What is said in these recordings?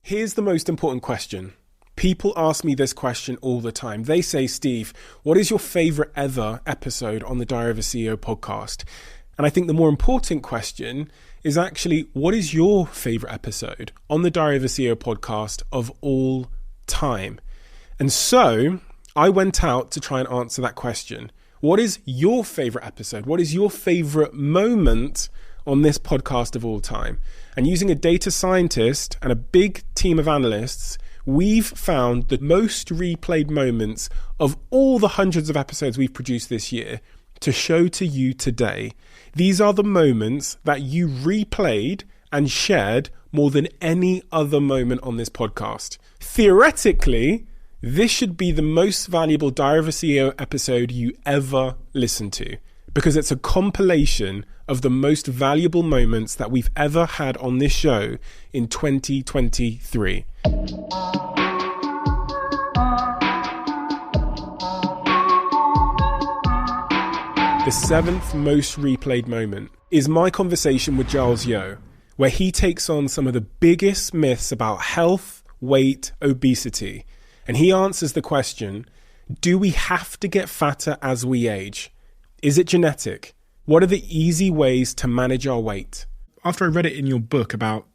Here's the most important question. People ask me this question all the time. They say, Steve, what is your favorite ever episode on the Diary of a CEO podcast? And I think the more important question is actually, what is your favorite episode on the Diary of a CEO podcast of all time? And so I went out to try and answer that question. What is your favorite episode? What is your favorite moment on this podcast of all time? And using a data scientist and a big team of analysts, we've found the most replayed moments of all the hundreds of episodes we've produced this year to show to you today. These are the moments that you replayed and shared more than any other moment on this podcast. Theoretically, this should be the most valuable Diary of a CEO episode you ever listen to, because it's a compilation of the most valuable moments that we've ever had on this show in 2023. The seventh most replayed moment is my conversation with Giles, where he takes on some of the biggest myths about health, weight, obesity. And he answers the question, do we have to get fatter as we age? Is it genetic? What are the easy ways to manage our weight? After I read it in your book about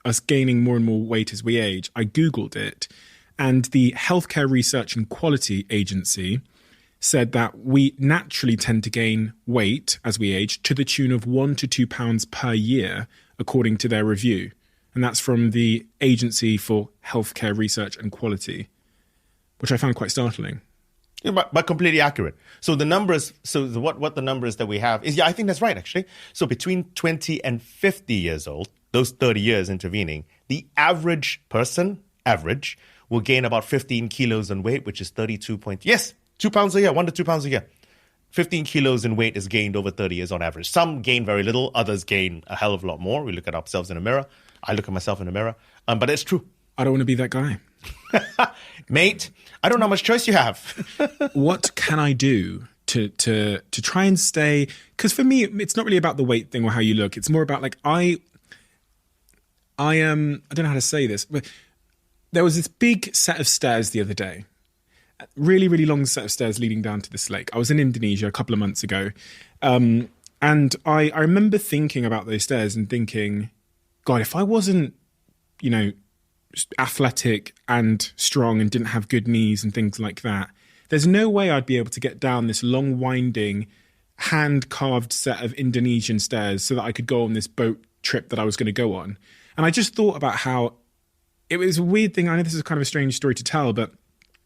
us gaining more and more weight as we age, I Googled it, and the Healthcare Research and Quality Agency said that we naturally tend to gain weight as we age to the tune of 1 to 2 pounds per year, according to their review. And that's from the Agency for Healthcare Research and Quality, which I found quite startling. Yeah, but completely accurate. So the numbers, what the numbers that we have is, I think that's right, actually. So between 20 and 50 years old, those 30 years intervening, the average person, will gain about 15 kilos in weight, which is 2 pounds a year, 1 to 2 pounds a year. 15 kilos in weight is gained over 30 years on average. Some gain very little, others gain a hell of a lot more. We look at ourselves in a mirror. I look at myself in a mirror, but it's true. I don't want to be that guy. Mate, I don't know how much choice you have. What can I do to try and stay? Because for me, it's not really about the weight thing or how you look. It's more about like, I don't know how to say this, but there was this big set of stairs the other day. Really, really long set of stairs leading down to this lake. I was in Indonesia a couple of months ago. And I remember thinking about those stairs and thinking, God, if I wasn't, athletic and strong and didn't have good knees and things like that, there's no way I'd be able to get down this long, winding, hand-carved set of Indonesian stairs so that I could go on this boat trip that I was going to go on. And I just thought about how it was a weird thing. I know this is kind of a strange story to tell, but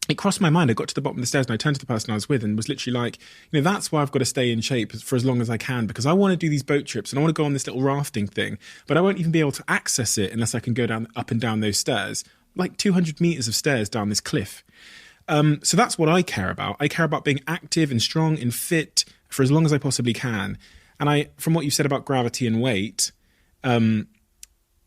it crossed my mind. I got to the bottom of the stairs and I turned to the person I was with and was literally like, that's why I've got to stay in shape for as long as I can, because I want to do these boat trips and I want to go on this little rafting thing, but I won't even be able to access it unless I can go up and down those stairs, like 200 meters of stairs down this cliff. So that's what I care about. I care about being active and strong and fit for as long as I possibly can. And from what you said about gravity and weight,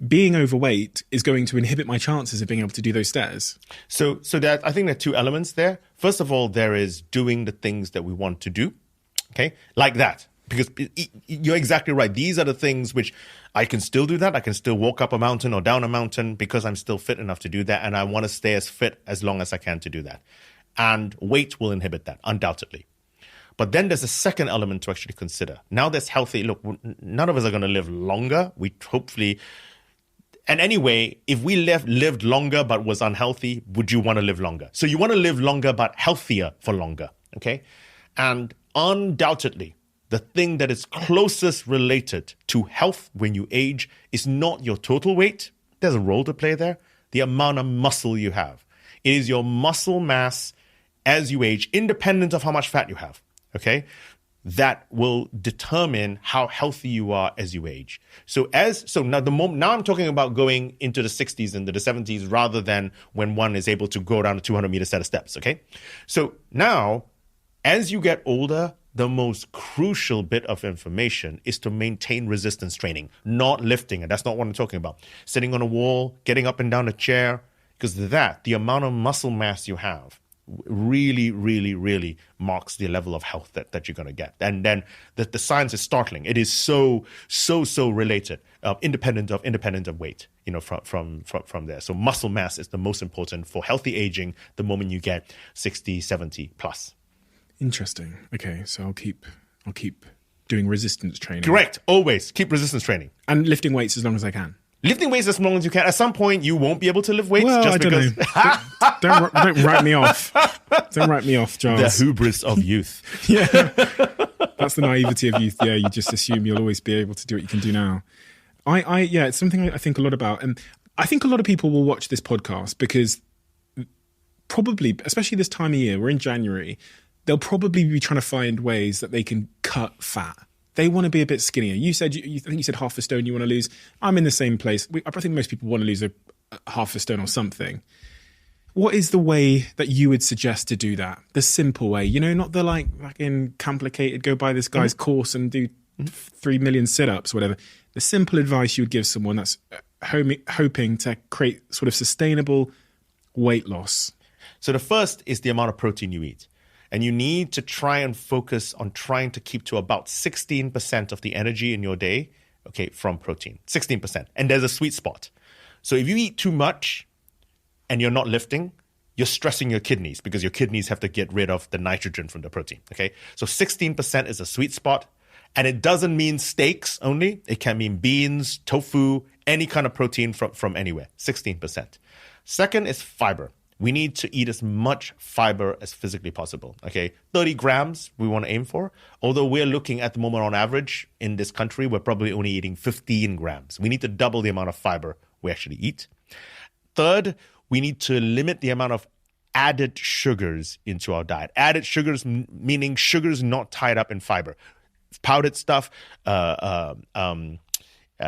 being overweight is going to inhibit my chances of being able to do those stairs. So that, I think there are two elements there. First of all, there is doing the things that we want to do, okay? Like that, because you're exactly right. These are the things which I can still do that. I can still walk up a mountain or down a mountain because I'm still fit enough to do that. And I want to stay as fit as long as I can to do that. And weight will inhibit that, undoubtedly. But then there's a second element to actually consider. Now that's healthy. Look, none of us are going to live longer. We hopefully... And anyway, if we lived longer but was unhealthy, would you want to live longer? So you want to live longer but healthier for longer, okay? And undoubtedly, the thing that is closest related to health when you age is not your total weight. There's a role to play there. The amount of muscle you have. It is your muscle mass as you age, independent of how much fat you have, okay? That will determine how healthy you are as you age. So now I'm talking about going into the 60s and the 70s rather than when one is able to go down a 200-meter set of steps, okay? So now, as you get older, the most crucial bit of information is to maintain resistance training, not lifting. And that's not what I'm talking about. Sitting on a wall, getting up and down a chair, because the amount of muscle mass you have really, really, really marks the level of health that you're going to get. And then the science is startling. It is so related, independent of weight, from there. So muscle mass is the most important for healthy aging the moment you get 60, 70 plus. Interesting. Okay, so I'll keep doing resistance training. Correct. Always keep resistance training. And lifting weights as long as I can. Lifting weights as long as you can. At some point, you won't be able to lift weights because... don't write me off. Don't write me off, Giles. The hubris of youth. Yeah. That's the naivety of youth. Yeah, you just assume you'll always be able to do what you can do now. Yeah, it's something I think a lot about. And I think a lot of people will watch this podcast because probably, especially this time of year, we're in January, they'll probably be trying to find ways that they can cut fat. They want to be a bit skinnier. You said, I think you said half a stone you want to lose. I'm in the same place. I think most people want to lose a half a stone or something. What is the way that you would suggest to do that? The simple way, not the fucking complicated, go buy this guy's course and do 3 million sit-ups, whatever. The simple advice you would give someone that's hoping to create sort of sustainable weight loss. So the first is the amount of protein you eat. And you need to try and focus on trying to keep to about 16% of the energy in your day, from protein. 16%. And there's a sweet spot. So if you eat too much and you're not lifting, you're stressing your kidneys because your kidneys have to get rid of the nitrogen from the protein, okay? So 16% is a sweet spot. And it doesn't mean steaks only. It can mean beans, tofu, any kind of protein from anywhere, 16%. Second is fiber. We need to eat as much fiber as physically possible, okay? 30 grams we want to aim for. Although we're looking at the moment on average in this country, we're probably only eating 15 grams. We need to double the amount of fiber we actually eat. Third, we need to limit the amount of added sugars into our diet. Added sugars meaning sugars not tied up in fiber. Powdered stuff,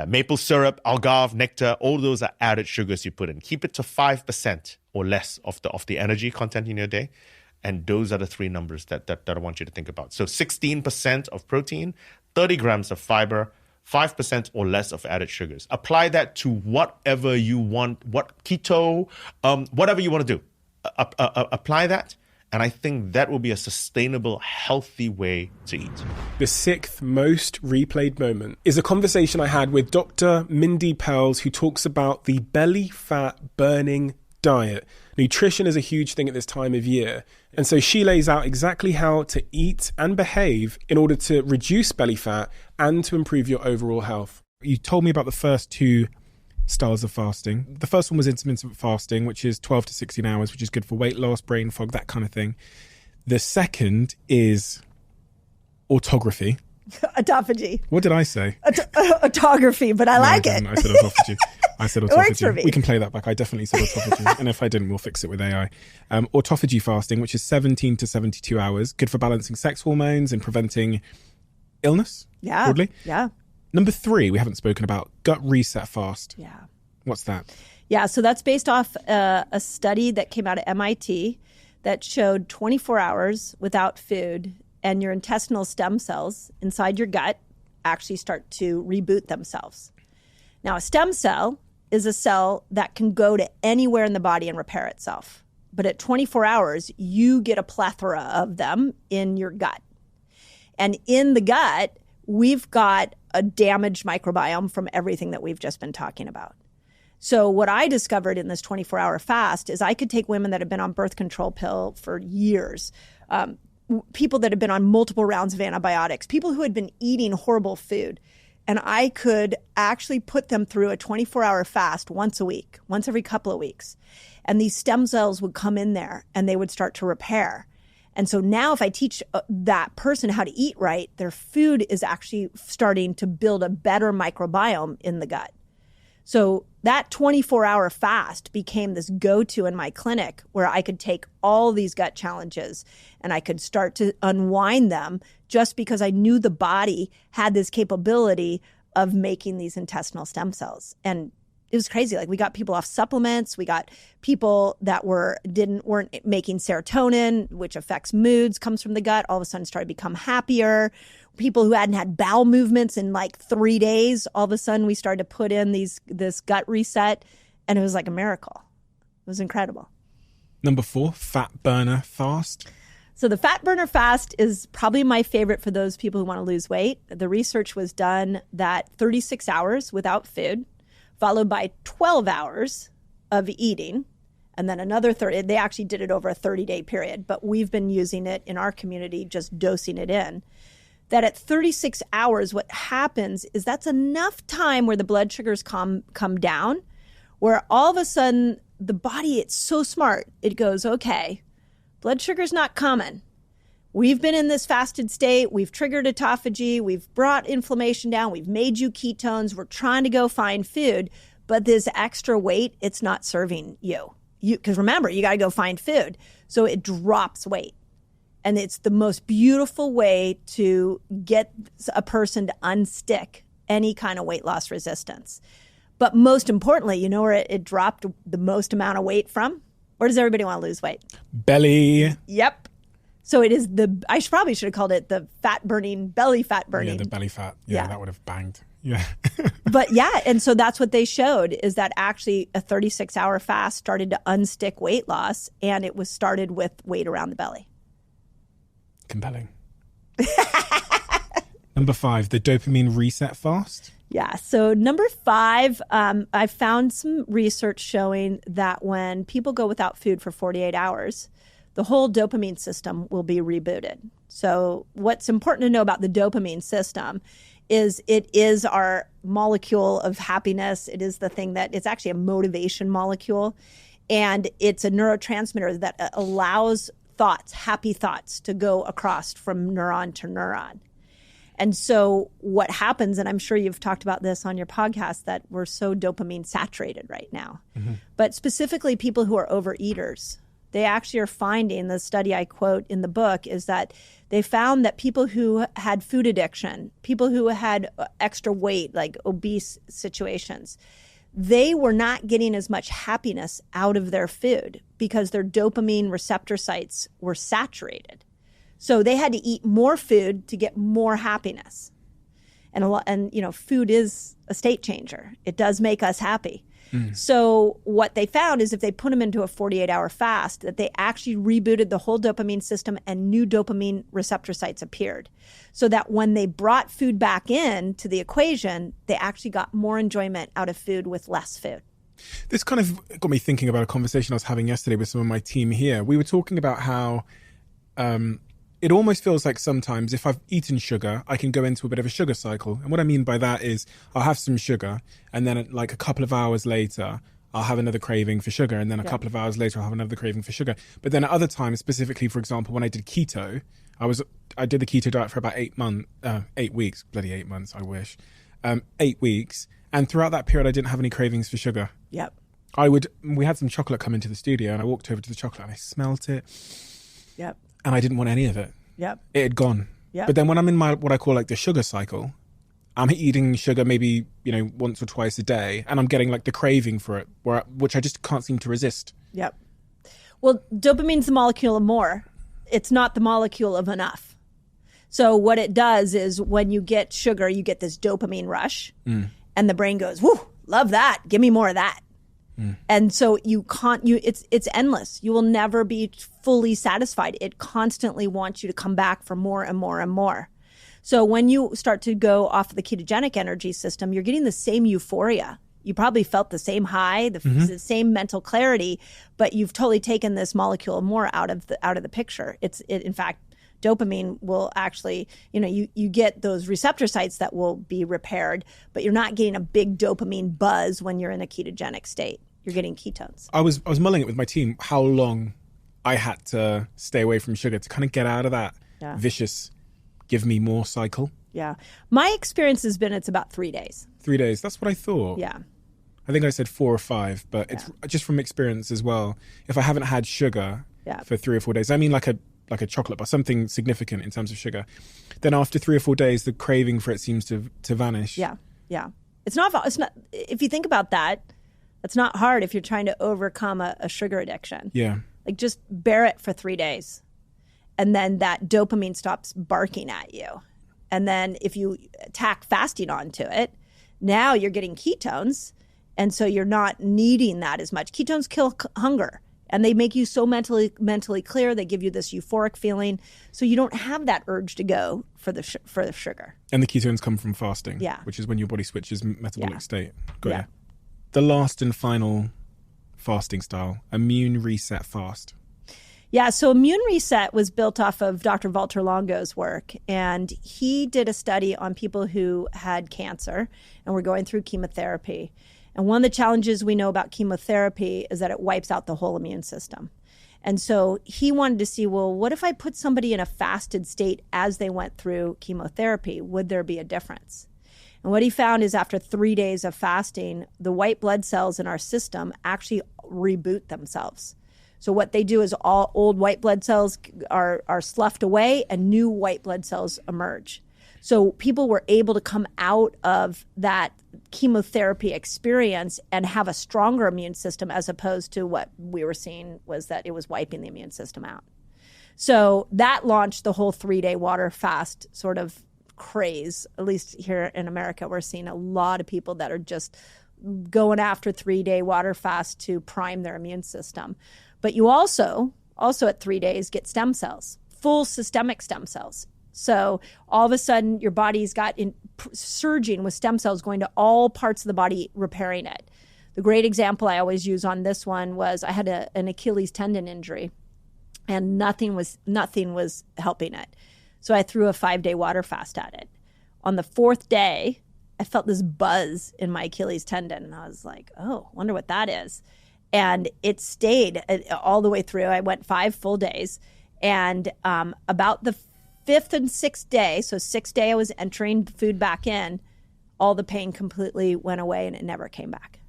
maple syrup, agave, nectar, all those are added sugars you put in. Keep it to 5% or less of the energy content in your day. And those are the three numbers that I want you to think about. So 16% of protein, 30 grams of fiber, 5% or less of added sugars. Apply that to whatever you want, keto, whatever you want to do. Apply that. And I think that will be a sustainable, healthy way to eat. The 6th most replayed moment is a conversation I had with Dr. Mindy Pelz, who talks about the belly fat burning diet. Nutrition is a huge thing at this time of year. And so she lays out exactly how to eat and behave in order to reduce belly fat and to improve your overall health. You told me about the first 2 styles of fasting. The first one was intermittent fasting, which is 12 to 16 hours, which is good for weight loss, brain fog, that kind of thing. The second is autography. Autophagy. What did I say? Autography, but I like it. I said autophagy. It works for me. We can play that back. I definitely said autophagy. And if I didn't, we'll fix it with AI. Autophagy fasting, which is 17 to 72 hours, good for balancing sex hormones and preventing illness. Yeah. Broadly. Yeah. Number 3, we haven't spoken about, gut reset fast. Yeah. What's that? Yeah, so that's based off a study that came out of MIT that showed 24 hours without food and your intestinal stem cells inside your gut actually start to reboot themselves. Now, a stem cell is a cell that can go to anywhere in the body and repair itself. But at 24 hours, you get a plethora of them in your gut. And in the gut, we've got a damaged microbiome from everything that we've just been talking about. So what I discovered in this 24-hour fast is I could take women that have been on birth control pill for years, people that have been on multiple rounds of antibiotics, people who had been eating horrible food, and I could actually put them through a 24-hour fast once a week, once every couple of weeks. And these stem cells would come in there and they would start to repair. And so now if I teach that person how to eat right, their food is actually starting to build a better microbiome in the gut. So that 24-hour fast became this go-to in my clinic where I could take all these gut challenges and I could start to unwind them just because I knew the body had this capability of making these intestinal stem cells. And it was crazy. Like, we got people off supplements. We got people that weren't making serotonin, which affects moods, comes from the gut. All of a sudden started to become happier. People who hadn't had bowel movements in like 3 days, all of a sudden we started to put in this gut reset, and it was like a miracle. It was incredible. Number 4, fat burner fast. So the fat burner fast is probably my favorite for those people who want to lose weight. The research was done that 36 hours without food, followed by 12 hours of eating, and then another 30. They actually did it over a 30-day period, but we've been using it in our community, just dosing it in. That at 36 hours, what happens is that's enough time where the blood sugars come down, where all of a sudden the body, it's so smart. It goes, okay, blood sugar's not coming. We've been in this fasted state. We've triggered autophagy. We've brought inflammation down. We've made you ketones. We're trying to go find food. But this extra weight, it's not serving you. Because remember, you got to go find food. So it drops weight. And it's the most beautiful way to get a person to unstick any kind of weight loss resistance. But most importantly, you know where it dropped the most amount of weight from? Where does everybody want to lose weight? Belly. Yep. So it is I probably should have called it the belly fat burning. Yeah, the belly fat. Yeah, that would have banged. Yeah. But yeah, and so that's what they showed, is that actually a 36-hour fast started to unstick weight loss, and it was started with weight around the belly. Compelling. Number 5, the dopamine reset fast. Yeah. So number 5, I found some research showing that when people go without food for 48 hours, the whole dopamine system will be rebooted. So what's important to know about the dopamine system is it is our molecule of happiness. It is the thing that it's actually a motivation molecule. And it's a neurotransmitter that allows happy thoughts to go across from neuron to neuron. And so what happens, and I'm sure you've talked about this on your podcast, that we're so dopamine saturated right now. Mm-hmm. But specifically people who are overeaters, they actually are finding, the study I quote in the book is that they found that people who had food addiction, people who had extra weight, like obese situations, they were not getting as much happiness out of their food because their dopamine receptor sites were saturated. So they had to eat more food to get more happiness. And food is a state changer. It does make us happy. Mm. So what they found is if they put them into a 48-hour fast, that they actually rebooted the whole dopamine system and new dopamine receptor sites appeared. So that when they brought food back in to the equation, they actually got more enjoyment out of food with less food. This kind of got me thinking about a conversation I was having yesterday with some of my team here. We were talking about how it almost feels like sometimes if I've eaten sugar, I can go into a bit of a sugar cycle. And what I mean by that is I'll have some sugar and then like a couple of hours later, I'll have another craving for sugar. And then a couple of hours later, I'll have another craving for sugar. But then at other times, specifically, for example, when I did keto, I did the keto diet for about 8 weeks, bloody 8 months, I wish. 8 weeks. And throughout that period, I didn't have any cravings for sugar. Yep. We had some chocolate come into the studio and I walked over to the chocolate and I smelt it. Yep. And I didn't want any of it. Yep. It had gone. Yep. But then when I'm in my what I call like the sugar cycle, I'm eating sugar maybe, once or twice a day and I'm getting like the craving for it, which I just can't seem to resist. Yep. Well, dopamine's the molecule of more. It's not the molecule of enough. So what it does is when you get sugar, you get this dopamine rush and the brain goes, whoo, love that. Give me more of that. And so it's endless. You will never be fully satisfied. It constantly wants you to come back for more and more and more. So when you start to go off of the ketogenic energy system, you're getting the same euphoria. You probably felt the same high, the same mental clarity, but you've totally taken this molecule of more out of the picture. In fact, dopamine will actually, you get those receptor sites that will be repaired, but you're not getting a big dopamine buzz when you're in a ketogenic state. You're getting ketones. I was mulling it with my team how long I had to stay away from sugar to kind of get out of that vicious give me more cycle. Yeah. My experience has been it's about 3 days. 3 days. That's what I thought. Yeah. I think I said 4 or 5, but it's just from experience as well. If I haven't had sugar for 3 or 4 days, I mean like a chocolate bar, something significant in terms of sugar, then after 3 or 4 days, the craving for it seems to vanish. Yeah. Yeah. It's not, if you think about that, it's not hard if you're trying to overcome a sugar addiction. Yeah. Like just bear it for 3 days. And then that dopamine stops barking at you. And then if you tack fasting onto it, now you're getting ketones. And so you're not needing that as much. Ketones kill hunger. And they make you so mentally clear. They give you this euphoric feeling, so you don't have that urge to go for the sugar. And the ketones come from fasting, yeah, which is when your body switches metabolic state. Got yeah. you. The last and final fasting style, immune reset fast. Yeah, so immune reset was built off of Dr. Walter Longo's work, and he did a study on people who had cancer and were going through chemotherapy. And one of the challenges we know about chemotherapy is that it wipes out the whole immune system. And so he wanted to see, well, what if I put somebody in a fasted state as they went through chemotherapy? Would there be a difference? And what he found is after 3 days of fasting, the white blood cells in our system actually reboot themselves. So what they do is all old white blood cells are sloughed away and new white blood cells emerge. So people were able to come out of that chemotherapy experience and have a stronger immune system, as opposed to what we were seeing was that it was wiping the immune system out. So that launched the whole 3-day water fast sort of craze. At least here in America, we're seeing a lot of people that are just going after 3-day water fast to prime their immune system. But you also at 3 days get stem cells, full systemic stem cells. So all of a sudden your body's got surging with stem cells going to all parts of the body, repairing it. The great example I always use on this one was I had an Achilles tendon injury and nothing was helping it. So I threw a 5-day water fast at it. On the 4th day, I felt this buzz in my Achilles tendon and I was like, oh, wonder what that is. And it stayed all the way through. I went 5 full days. And about the 5th and 6th day, so 6th day I was entering the food back in, all the pain completely went away and it never came back.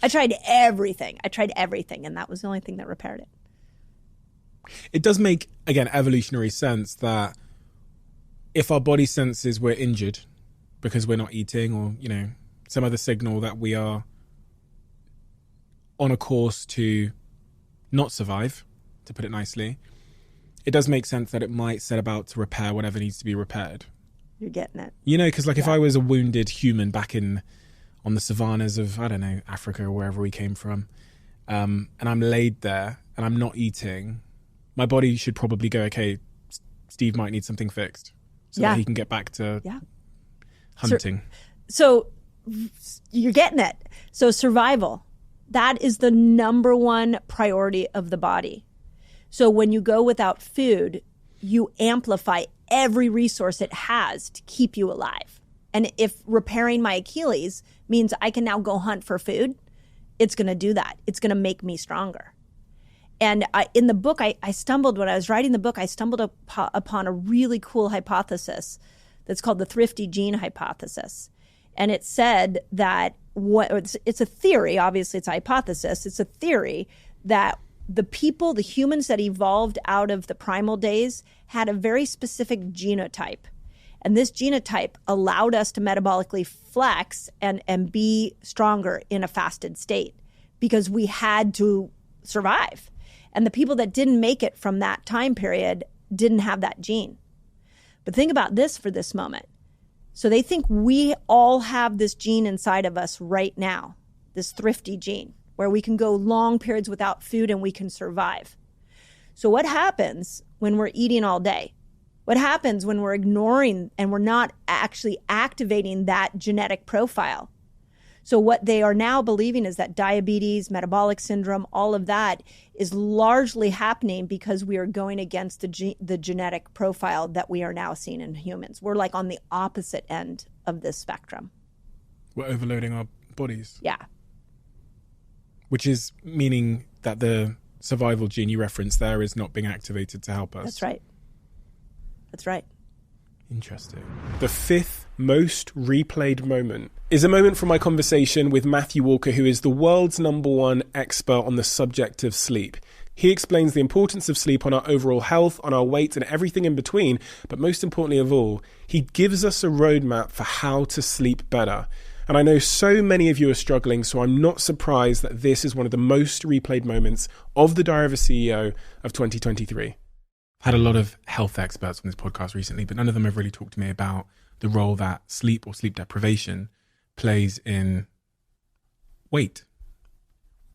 I tried everything. And that was the only thing that repaired it. It does make, again, evolutionary sense that if our body senses we're injured because we're not eating or, some other signal that we are on a course to not survive, to put it nicely, it does make sense that it might set about to repair whatever needs to be repaired. You're getting it. Because if I was a wounded human back on the savannas of, I don't know, Africa or wherever we came from, and I'm laid there and I'm not eating, my body should probably go, okay, Steve might need something fixed so that he can get back to hunting. So you're getting it. So survival. That is the number one priority of the body. So when you go without food, you amplify every resource it has to keep you alive. And if repairing my Achilles means I can now go hunt for food, it's going to do that. It's going to make me stronger. And in the book, when I was writing the book, I stumbled upon a really cool hypothesis that's called the thrifty gene hypothesis. And it said that it's a theory, obviously it's a hypothesis, it's a theory that the humans that evolved out of the primal days had a very specific genotype. And this genotype allowed us to metabolically flex and be stronger in a fasted state because we had to survive. And the people that didn't make it from that time period didn't have that gene. But think about this for this moment. So they think we all have this gene inside of us right now, this thrifty gene, where we can go long periods without food and we can survive. So what happens when we're eating all day? What happens when we're ignoring and we're not actually activating that genetic profile? So what they are now believing is that diabetes, metabolic syndrome, all of that is largely happening because we are going against the genetic profile that we are now seeing in humans. We're like on the opposite end of this spectrum. We're overloading our bodies. Yeah. Which is meaning that the survival gene you referenced there is not being activated to help us. That's right. That's right. Interesting. The 5th most replayed moment is a moment from my conversation with Matthew Walker, who is the world's #1 expert on the subject of sleep. He explains the importance of sleep on our overall health, on our weight, and everything in between. But most importantly of all, he gives us a roadmap for how to sleep better. And I know so many of you are struggling, so I'm not surprised that this is one of the most replayed moments of the Diary of a CEO of 2023. I've had a lot of health experts on this podcast recently, but none of them have really talked to me about the role that sleep or sleep deprivation plays in weight.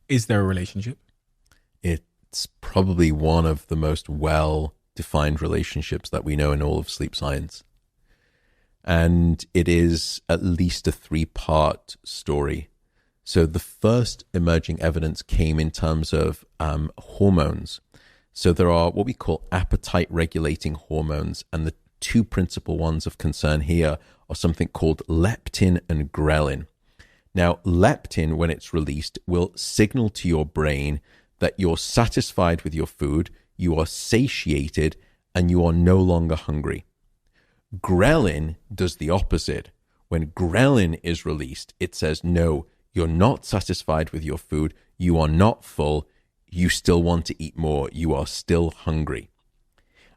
Is there a relationship? probably one of the most well-defined relationships that we know in all of sleep science. And it is at least a 3-part story. So the first emerging evidence came in terms of hormones. So there are what we call appetite-regulating hormones, and the 2 principal ones of concern here are something called leptin and ghrelin. Now, leptin, when it's released, will signal to your brain that you're satisfied with your food, you are satiated, and you are no longer hungry. Ghrelin does the opposite. When ghrelin is released, it says, no, you're not satisfied with your food, you are not full, you still want to eat more, you are still hungry.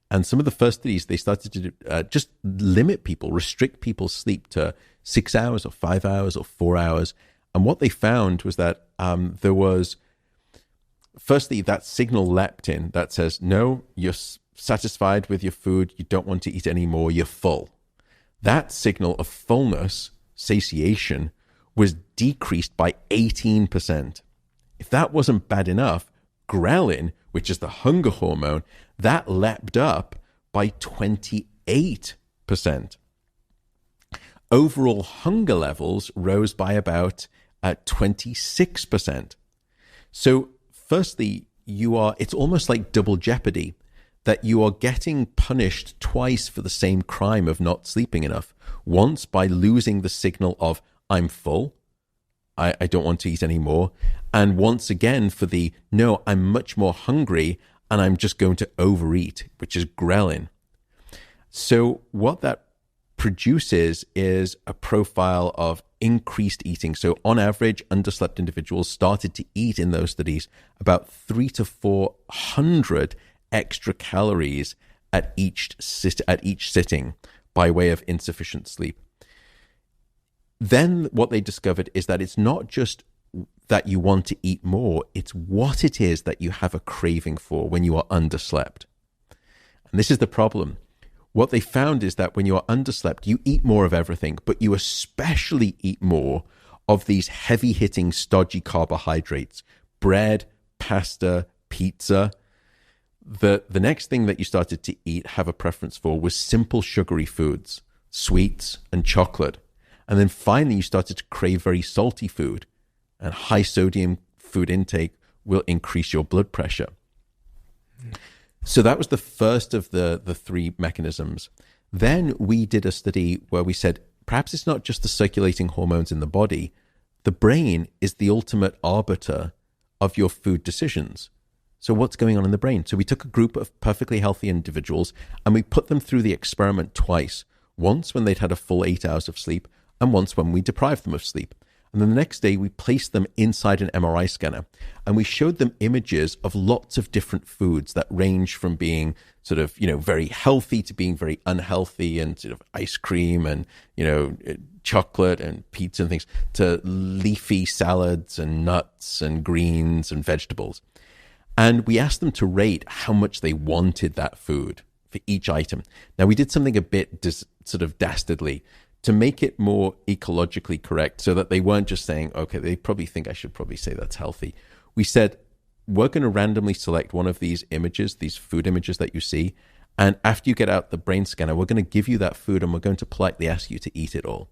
And some of the first studies, they started to just limit people, restrict people's sleep to 6 hours or 5 hours or 4 hours. And what they found was that there was, firstly, that signal leptin that says, no, you're satisfied with your food, you don't want to eat anymore, you're full. That signal of fullness, satiation, was decreased by 18%. If that wasn't bad enough, ghrelin, which is the hunger hormone, that leapt up by 28%. Overall hunger levels rose by about 26%. So firstly, it's almost like double jeopardy, that you are getting punished twice for the same crime of not sleeping enough. Once by losing the signal of, I'm full, I don't want to eat anymore. And once again for the, no, I'm much more hungry and I'm just going to overeat, which is ghrelin. So what that produces is a profile of increased eating. So on average, underslept individuals started to eat in those studies about 300 to 400 extra calories at each sitting by way of insufficient sleep. Then what they discovered is that it's not just that you want to eat more, it's what it is that you have a craving for when you are underslept. And this is the problem. What they found is that when you are underslept, you eat more of everything, but you especially eat more of these heavy-hitting, stodgy carbohydrates, bread, pasta, pizza. The next thing that you started to eat, have a preference for, was simple sugary foods, sweets and chocolate. And then finally, you started to crave very salty food, and high sodium food intake will increase your blood pressure. So that was the first of the 3 mechanisms. Then we did a study where we said, perhaps it's not just the circulating hormones in the body. The brain is the ultimate arbiter of your food decisions. So what's going on in the brain? So we took a group of perfectly healthy individuals and we put them through the experiment twice. Once when they'd had a full 8 hours of sleep, and once when we deprived them of sleep. And then the next day, we placed them inside an MRI scanner, and we showed them images of lots of different foods that range from being sort of, very healthy to being very unhealthy, and sort of ice cream and, chocolate and pizza and things, to leafy salads and nuts and greens and vegetables. And we asked them to rate how much they wanted that food for each item. Now, we did something a bit sort of dastardly to make it more ecologically correct, so that they weren't just saying, okay, they probably think I should probably say that's healthy. We said, we're going to randomly select one of these images, these food images that you see, and after you get out the brain scanner, we're going to give you that food and we're going to politely ask you to eat it all.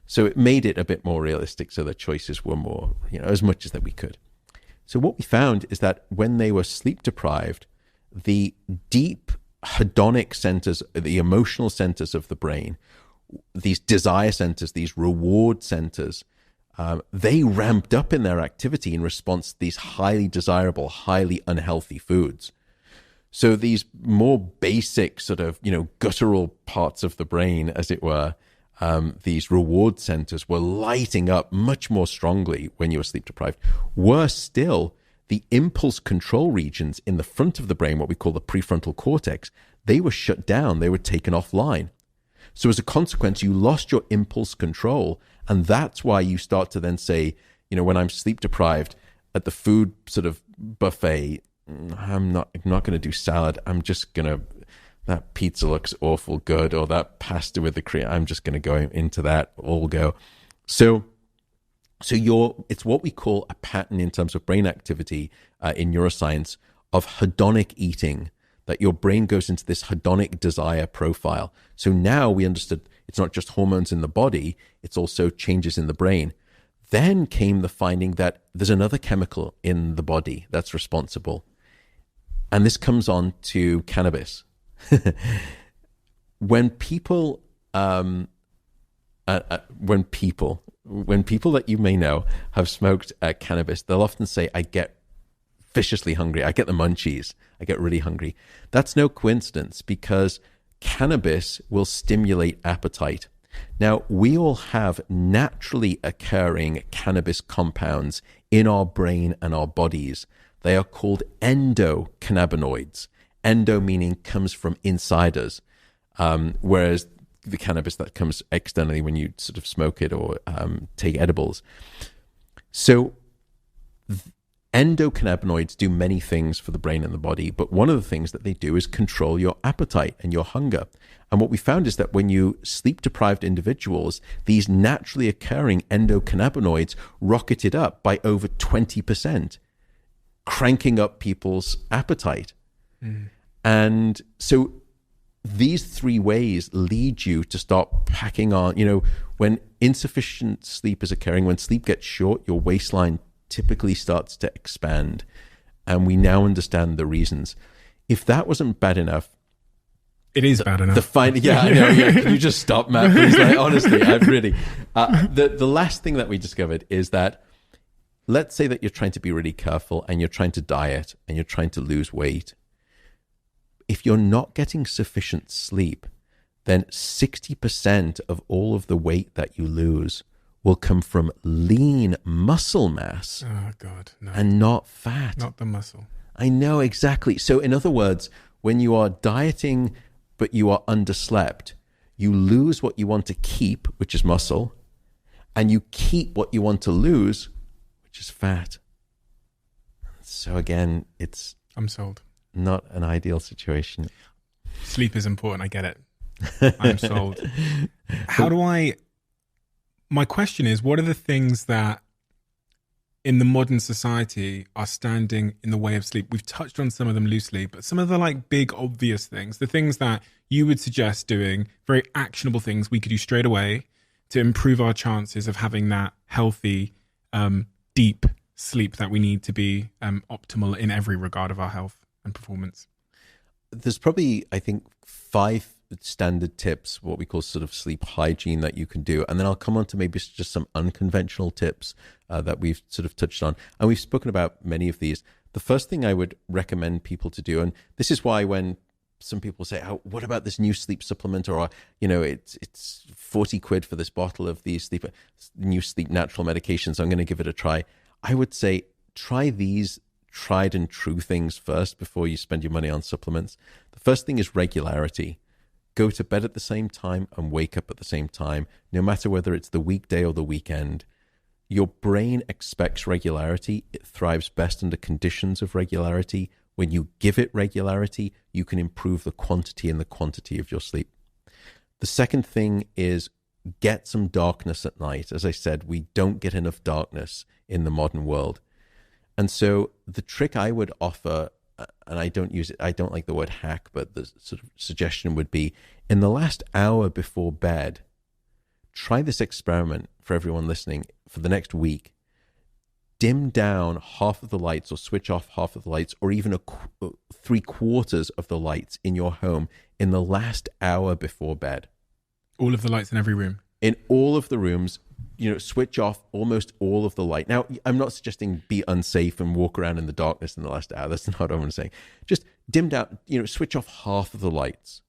So it made it a bit more realistic, so the choices were more, as much as that we could. So what we found is that when they were sleep deprived, the deep hedonic centers, the emotional centers of the brain, these desire centers, these reward centers, they ramped up in their activity in response to these highly desirable, highly unhealthy foods. So these more basic sort of, guttural parts of the brain, as it were, these reward centers were lighting up much more strongly when you were sleep deprived. Worse still, the impulse control regions in the front of the brain, what we call the prefrontal cortex, they were shut down, they were taken offline. So as a consequence, you lost your impulse control. And that's why you start to then say, when I'm sleep deprived at the food sort of buffet, I'm not going to do salad. I'm just going to, that pizza looks awful good, or that pasta with the cream, I'm just going to go into that, all go. So it's what we call a pattern in terms of brain activity in neuroscience of hedonic eating, that your brain goes into this hedonic desire profile. So now we understood it's not just hormones in the body, it's also changes in the brain. Then came the finding that there's another chemical in the body that's responsible. And this comes on to cannabis. When people that you may know have smoked cannabis, they'll often say, I get viciously hungry. I get the munchies. I get really hungry. That's no coincidence, because cannabis will stimulate appetite. Now, we all have naturally occurring cannabis compounds in our brain and our bodies. They are called endocannabinoids. Endo meaning comes from inside us, whereas the cannabis that comes externally when you sort of smoke it or take edibles. So endocannabinoids do many things for the brain and the body, but one of the things that they do is control your appetite and your hunger. And what we found is that when you sleep-deprived individuals, these naturally occurring endocannabinoids rocketed up by over 20%, cranking up people's appetite. And so these three ways lead you to start packing on. When insufficient sleep is occurring, when sleep gets short, your waistline typically starts to expand. And we now understand the reasons. If that wasn't bad enough, it is bad enough. I know. Yeah. Can you just stop, Matt? Please? Honestly, I've really. The last thing that we discovered is that, let's say that you're trying to be really careful and you're trying to diet and you're trying to lose weight. If you're not getting sufficient sleep, then 60% of all of the weight that you lose will come from lean muscle mass. Oh, God, no. And not fat. Not the muscle. I know, exactly. So in other words, when you are dieting but you are underslept, you lose what you want to keep, which is muscle, and you keep what you want to lose, which is fat. So again, I'm sold. Not an ideal situation. Sleep is important. I get it. I'm sold. My question is, what are the things that in the modern society are standing in the way of sleep? We've touched on some of them loosely, but some of the big obvious things, the things that you would suggest doing, very actionable things we could do straight away to improve our chances of having that healthy, deep sleep that we need to be optimal in every regard of our health and performance. There's probably, I think, 5 standard tips, what we call sort of sleep hygiene, that you can do. And then I'll come on to maybe just some unconventional tips that we've sort of touched on. And we've spoken about many of these. The first thing I would recommend people to do, and this is why when some people say, oh, what about this new sleep supplement? Or, it's 40 quid for this bottle of these new sleep natural medications. I'm going to give it a try. I would say, try these tried and true things first before you spend your money on supplements. The first thing is regularity. Go to bed at the same time and wake up at the same time, no matter whether it's the weekday or the weekend. Your brain expects regularity. It thrives best under conditions of regularity. When you give it regularity, you can improve the quantity and the quantity of your sleep. The second thing is get some darkness at night. As I said, we don't get enough darkness in the modern world. And so the trick I would offer, and I don't use it, I don't like the word hack, but the sort of suggestion would be, in the last hour before bed, try this experiment for everyone listening for the next week. Dim down half of the lights or switch off half of the lights, or even 3/4 of the lights in your home in the last hour before bed. All of the lights in every room? In all of the rooms. Switch off almost all of the light. Now, I'm not suggesting be unsafe and walk around in the darkness in the last hour. That's not what I'm saying. Just dim down, switch off half of the lights.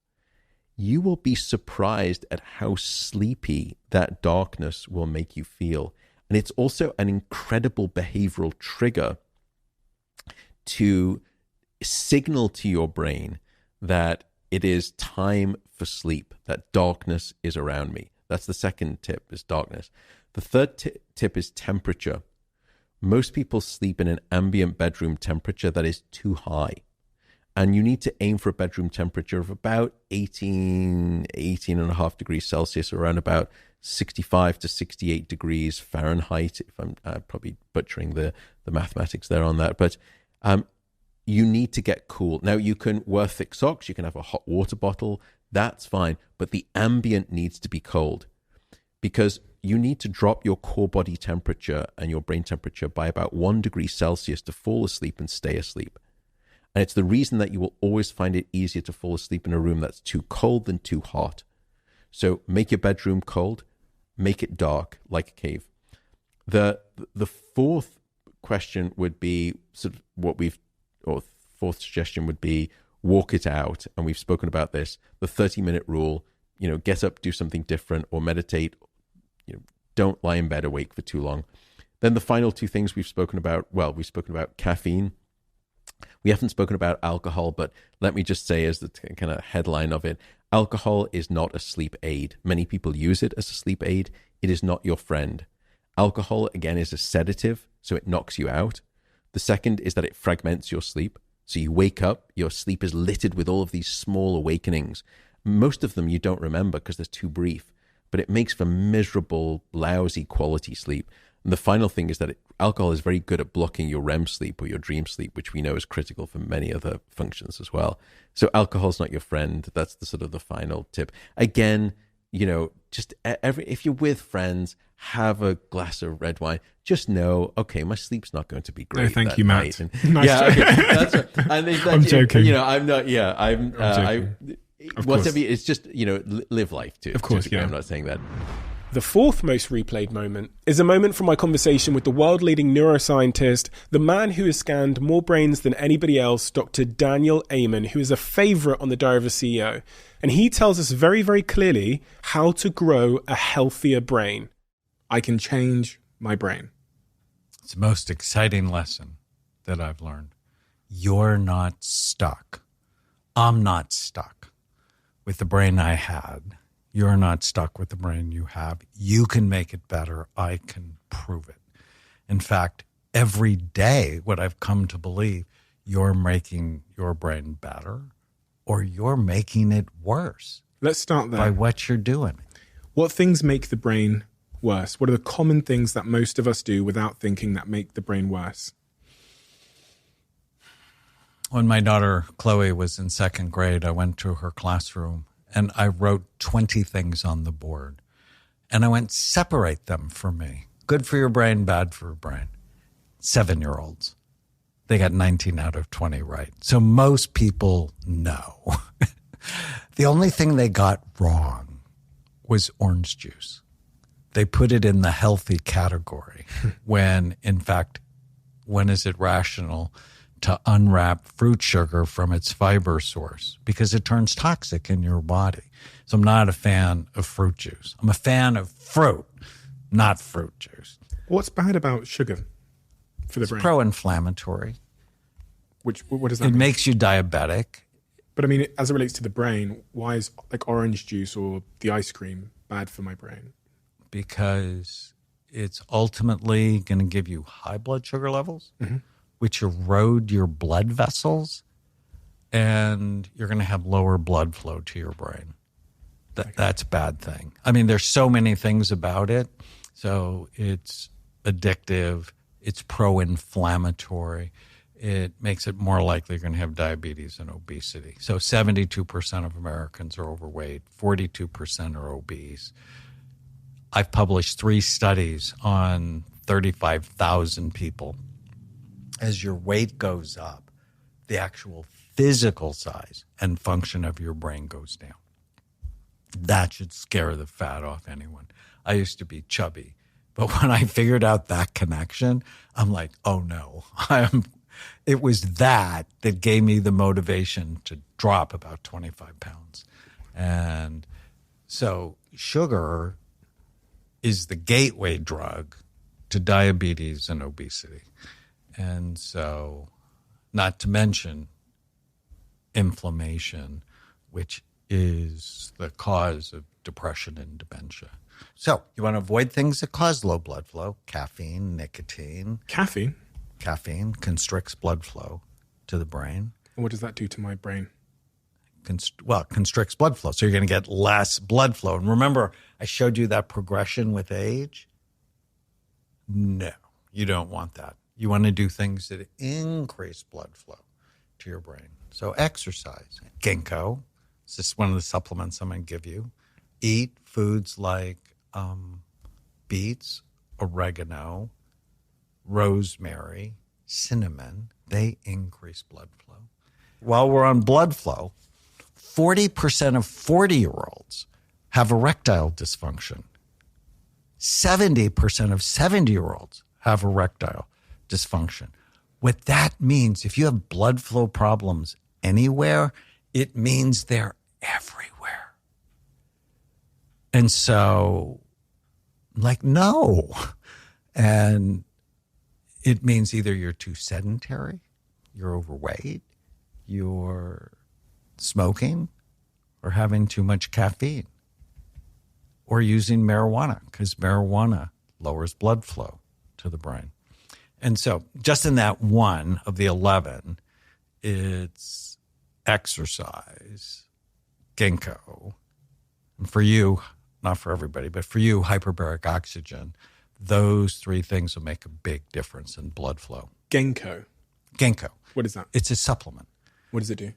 You will be surprised at how sleepy that darkness will make you feel. And it's also an incredible behavioral trigger to signal to your brain that it is time for sleep, that darkness is around me. That's the second tip, is darkness. The third tip is temperature. Most people sleep in an ambient bedroom temperature that is too high. And you need to aim for a bedroom temperature of about 18.5 degrees Celsius, around about 65 to 68 degrees Fahrenheit, if I'm probably butchering the mathematics there on that. But you need to get cool. Now, you can wear thick socks, you can have a hot water bottle, that's fine, but the ambient needs to be cold, because you need to drop your core body temperature and your brain temperature by about 1 degree Celsius to fall asleep and stay asleep. And it's the reason that you will always find it easier to fall asleep in a room that's too cold than too hot. So make your bedroom cold, make it dark like a cave. The fourth question would be sort of fourth suggestion would be walk it out. And we've spoken about this, the 30-minute rule, get up, do something different, or meditate. Don't lie in bed awake for too long. Then the final two things we've spoken about caffeine. We haven't spoken about alcohol, but let me just say as the kind of headline of it, alcohol is not a sleep aid. Many people use it as a sleep aid. It is not your friend. Alcohol, again, is a sedative, so it knocks you out. The second is that it fragments your sleep. So you wake up, your sleep is littered with all of these small awakenings. Most of them you don't remember because they're too brief, but it makes for miserable, lousy quality sleep. And the final thing is that alcohol is very good at blocking your REM sleep or your dream sleep, which we know is critical for many other functions as well. So alcohol's not your friend. That's the sort of the final tip. Again, just if you're with friends, have a glass of red wine. Just know, okay, my sleep's not going to be great. No, thank you, Matt. And, nice okay, that's right. I'm joking. I'm not. Yeah, I'm joking. Whatever. It's just live life too. Of course, yeah. I'm not saying that. The fourth most replayed moment is a moment from my conversation with the world-leading neuroscientist, the man who has scanned more brains than anybody else, Dr. Daniel Amen, who is a favorite on the Diary of a CEO. And he tells us very, very clearly how to grow a healthier brain. I can change my brain. It's the most exciting lesson that I've learned. You're not stuck. I'm not stuck with the brain I had. You're not stuck with the brain you have. You can make it better. I can prove it. In fact, every day, what I've come to believe, you're making your brain better or you're making it worse. Let's start there. By what you're doing. What things make the brain worse? What are the common things that most of us do without thinking that make the brain worse? When my daughter Chloe was in second grade, I went to her classroom and I wrote 20 things on the board. And I went, separate them for me. Good for your brain, bad for your brain. 7-year-olds. They got 19 out of 20 right. So most people know. The only thing they got wrong was orange juice. They put it in the healthy category when, in fact, when is it rational to unwrap fruit sugar from its fiber source because it turns toxic in your body. So I'm not a fan of fruit juice. I'm a fan of fruit, not fruit juice. What's bad about sugar for the brain? It's pro-inflammatory. What does that mean? It mean? makes you diabetic. But I mean, as it relates to the brain, why is like orange juice or the ice cream bad for my brain? Because it's ultimately going to give you high blood sugar levels, which erode your blood vessels, and you're going to have lower blood flow to your brain. That's a bad thing. I mean, there's so many things about it. So it's addictive. It's pro-inflammatory. It makes it more likely you're going to have diabetes and obesity. So 72% of Americans are overweight, 42% are obese. I've published 3 studies on 35,000 people. As your weight goes up, the actual physical size and function of your brain goes down. That should scare the fat off anyone. I used to be chubby, but when I figured out that connection, I'm like, oh no, it was that gave me the motivation to drop about 25 pounds. And so sugar is the gateway drug to diabetes and obesity. And so, not to mention inflammation, which is the cause of depression and dementia. So, you want to avoid things that cause low blood flow, caffeine, nicotine. Caffeine? Caffeine constricts blood flow to the brain. And what does that do to my brain? Constricts blood flow. So you're going to get less blood flow. And remember, I showed you that progression with age. No, you don't want that. You want to do things that increase blood flow. to your brain. So exercise, ginkgo. It's just one of the supplements I'm going to give you. Eat foods like beets, oregano, rosemary, cinnamon. They increase blood flow. While we're on blood flow, 40% of 40-year-olds have erectile dysfunction. 70% of 70-year-olds have erectile dysfunction. What that means, if you have blood flow problems anywhere, it means they're everywhere. And so, like, no. And it means either you're too sedentary, you're overweight, you're smoking, or having too much caffeine, or using marijuana, because marijuana lowers blood flow to the brain. And so just in that one of the 11, it's exercise, ginkgo, and for you, not for everybody, but for you, hyperbaric oxygen. Those three things will make a big difference in blood flow. Ginkgo. Ginkgo. What is that? It's a supplement. What does it do?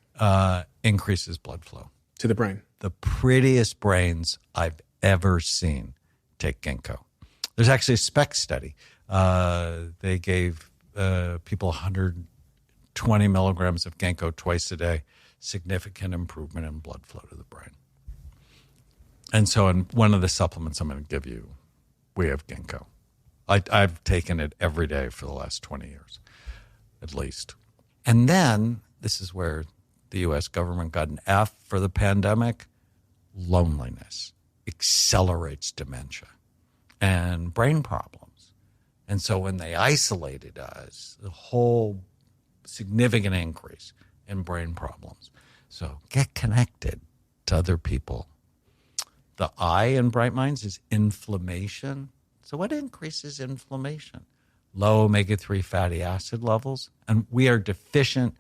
Increases blood flow. To the brain? The prettiest brains I've ever seen take ginkgo. There's actually a SPEC study. They gave people 120 milligrams of ginkgo twice a day, significant improvement in blood flow to the brain. And so in one of the supplements I'm going to give you, we have ginkgo. I've taken it every day for the last 20 years, at least. And then, this is where the U.S. government got an F for the pandemic, loneliness accelerates dementia and brain problems. And so when they isolated us, the whole significant increase in brain problems. So get connected to other people. The I in Bright Minds is inflammation. So what increases inflammation? Low omega-3 fatty acid levels. And we are deficient.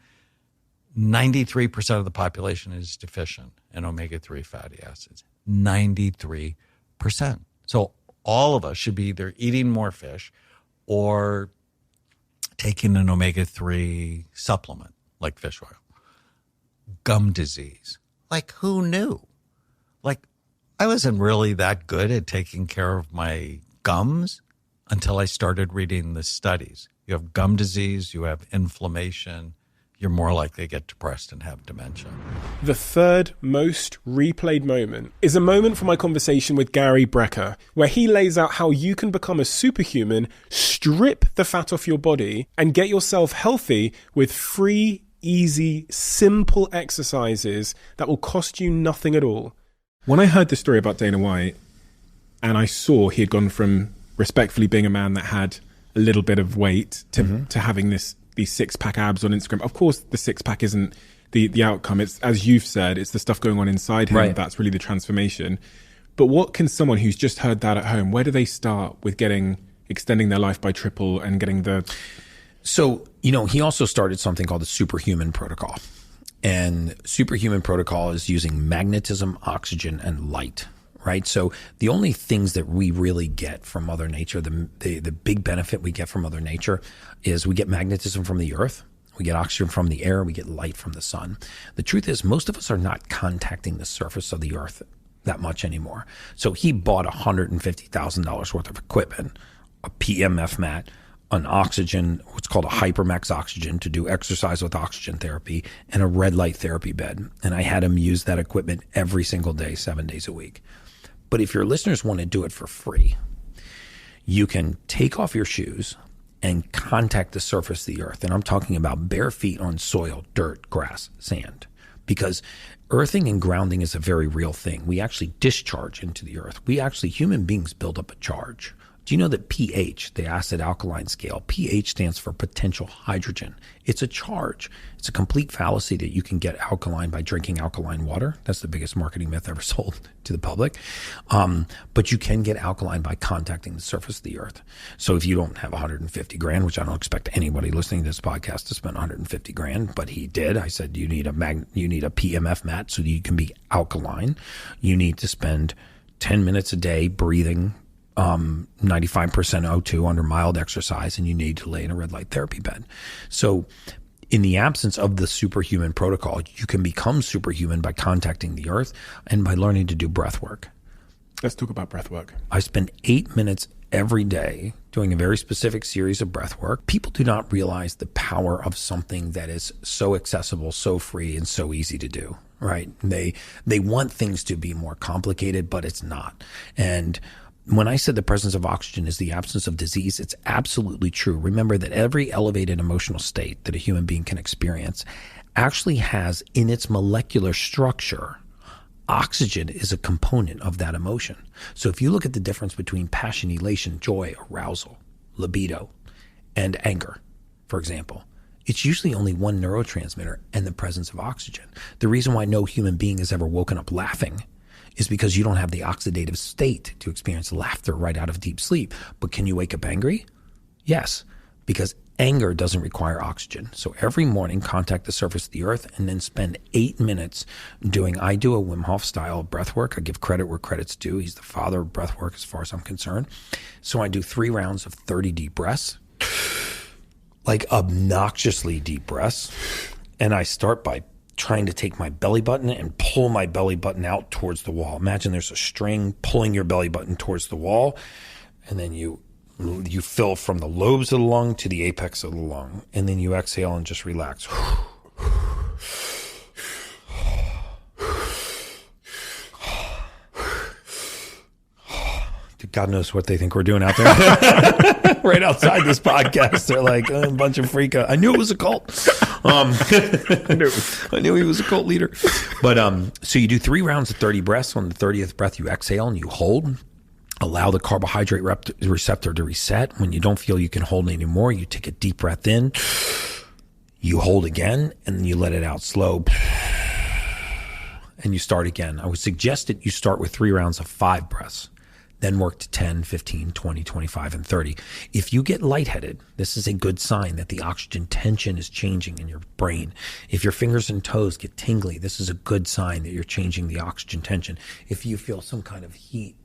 93% of the population is deficient in omega-3 fatty acids. 93%. So all of us should be either eating more fish or taking an omega-3 supplement like fish oil. Gum disease. Like, who knew? Like, I wasn't really that good at taking care of my gums until I started reading the studies. You have gum disease, you have inflammation, you're more likely to get depressed and have dementia. The third most replayed moment is a moment from my conversation with Gary Brecker, where he lays out how you can become a superhuman, strip the fat off your body, and get yourself healthy with free, easy, simple exercises that will cost you nothing at all. When I heard the story about Dana White, and I saw he had gone from respectfully being a man that had a little bit of weight to having these six-pack abs on Instagram. Of course, the six-pack isn't the outcome. It's, as you've said, it's the stuff going on inside him. Right. That's really the transformation. But what can someone who's just heard that at home, where do they start with extending their life by triple and getting the... So, he also started something called the Superhuman Protocol. And Superhuman Protocol is using magnetism, oxygen, and light. Right. So the only things that we really get from Mother Nature, the big benefit we get from Mother Nature is we get magnetism from the earth, we get oxygen from the air, we get light from the sun. The truth is most of us are not contacting the surface of the earth that much anymore. So he bought $150,000 worth of equipment, a PMF mat, an oxygen, what's called a Hypermax oxygen to do exercise with oxygen therapy, and a red light therapy bed. And I had him use that equipment every single day, 7 days a week. But if your listeners want to do it for free, you can take off your shoes and contact the surface of the earth. And I'm talking about bare feet on soil, dirt, grass, sand. Because earthing and grounding is a very real thing. We actually discharge into the earth. Human beings build up a charge. Do you know that pH, the acid alkaline scale, pH stands for potential hydrogen. It's a charge. It's a complete fallacy that you can get alkaline by drinking alkaline water. That's the biggest marketing myth ever sold to the public. But you can get alkaline by contacting the surface of the earth. So if you don't have 150 grand, which I don't expect anybody listening to this podcast to spend 150 grand, but he did. I said, you need a PMF mat so that you can be alkaline. You need to spend 10 minutes a day breathing 95% O2 under mild exercise, and you need to lay in a red light therapy bed. So in the absence of the superhuman protocol, you can become superhuman by contacting the earth and by learning to do breath work. Let's talk about breath work. I spend 8 minutes every day doing a very specific series of breath work. People do not realize the power of something that is so accessible, so free, and so easy to do, right? They want things to be more complicated, but it's not. And when I said the presence of oxygen is the absence of disease, it's absolutely true. Remember that every elevated emotional state that a human being can experience actually has in its molecular structure, oxygen is a component of that emotion. So if you look at the difference between passion, elation, joy, arousal, libido, and anger, for example, it's usually only one neurotransmitter and the presence of oxygen. The reason why no human being has ever woken up laughing is because you don't have the oxidative state to experience laughter right out of deep sleep. But can you wake up angry? Yes, because anger doesn't require oxygen. So every morning, contact the surface of the earth and then spend 8 minutes I do a Wim Hof style breath work. I give credit where credit's due. He's the father of breath work as far as I'm concerned. So I do 3 rounds of 30 deep breaths, like obnoxiously deep breaths. And I start by trying to take my belly button and pull my belly button out towards the wall. Imagine there's a string pulling your belly button towards the wall, and then you fill from the lobes of the lung to the apex of the lung, and then you exhale and just relax. God knows what they think we're doing out there. Right outside this podcast, they're like a bunch of freak out. I knew it was a cult. I knew he was a cult leader. But so you do 3 rounds of 30 breaths. On the 30th breath, you exhale and you hold. Allow the carbohydrate receptor to reset. When you don't feel you can hold anymore, you take a deep breath in. You hold again, and then you let it out slow. And you start again. I would suggest that you start with 3 rounds of 5 breaths. Then work to 10, 15, 20, 25, and 30. If you get lightheaded, this is a good sign that the oxygen tension is changing in your brain. If your fingers and toes get tingly, this is a good sign that you're changing the oxygen tension. If you feel some kind of heat,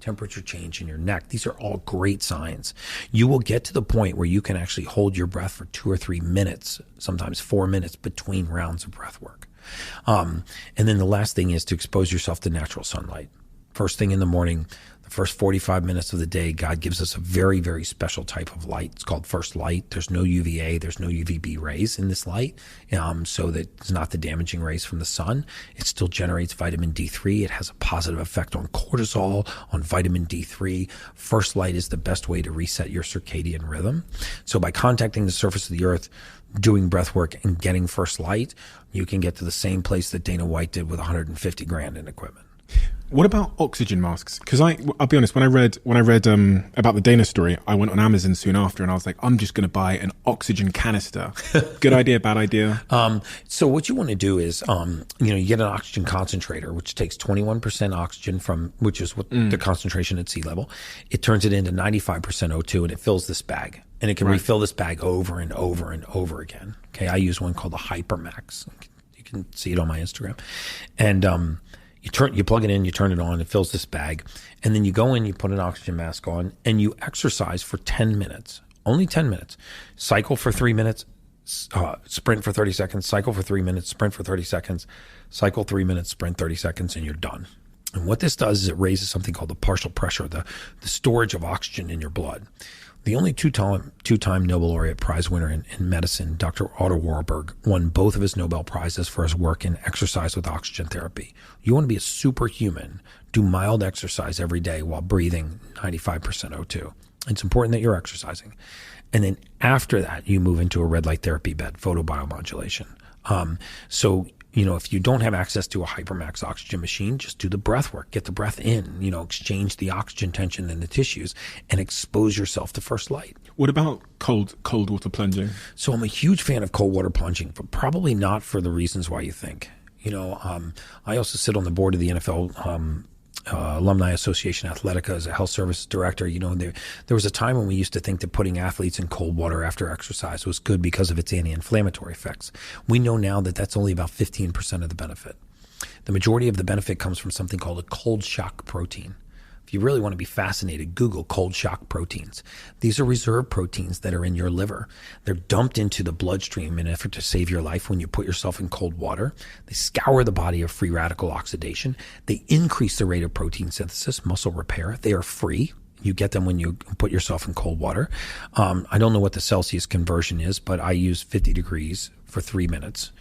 temperature change in your neck, these are all great signs. You will get to the point where you can actually hold your breath for 2 or 3 minutes, sometimes 4 minutes between rounds of breath work. And then the last thing is to expose yourself to natural sunlight. First thing in the morning, the first 45 minutes of the day, God gives us a very, very special type of light. It's called first light. There's no UVA, there's no UVB rays in this light, so that it's not the damaging rays from the sun. It still generates vitamin D3. It has a positive effect on cortisol, on vitamin D3. First light is the best way to reset your circadian rhythm. So by contacting the surface of the earth, doing breath work, and getting first light, you can get to the same place that Dana White did with 150 grand in equipment. What about oxygen masks? Because I'll be honest, when I read about the Dana story, I went on Amazon soon after, and I was like, I'm just going to buy an oxygen canister. Good idea, bad idea? So what you want to do is, you get an oxygen concentrator, which takes 21% oxygen which is what the concentration at sea level. It turns it into 95% O2, and it fills this bag. And it can refill this bag over and over and over again. Okay, I use one called the Hypermax. You can see it on my Instagram. And you plug it in, you turn it on, it fills this bag, and then you go in, you put an oxygen mask on, and you exercise for 10 minutes, only 10 minutes. Cycle for 3 minutes, sprint for 30 seconds, cycle for 3 minutes, sprint for 30 seconds, cycle 3 minutes, sprint 30 seconds, and you're done. And what this does is it raises something called the partial pressure, the storage of oxygen in your blood. The only two-time Nobel laureate prize winner in medicine, Dr. Otto Warburg, won both of his Nobel Prizes for his work in exercise with oxygen therapy. You want to be a superhuman, do mild exercise every day while breathing 95% O2. It's important that you're exercising. And then after that, you move into a red light therapy bed, photobiomodulation. If you don't have access to a Hypermax oxygen machine, just do the breath work. Get the breath in, exchange the oxygen tension in the tissues and expose yourself to first light. What about cold water plunging? So I'm a huge fan of cold water plunging, but probably not for the reasons why you think. I also sit on the board of the NFL Alumni Association Athletica as a health services director. There was a time when we used to think that putting athletes in cold water after exercise was good because of its anti-inflammatory effects. We know now that that's only about 15% of the benefit. The majority of the benefit comes from something called a cold shock protein. If you really want to be fascinated, Google cold shock proteins. These are reserve proteins that are in your liver. They're dumped into the bloodstream in an effort to save your life when you put yourself in cold water. They scour the body of free radical oxidation. They increase the rate of protein synthesis, muscle repair. They are free. You get them when you put yourself in cold water. I don't know what the Celsius conversion is, but I use 50 degrees for 3 minutes.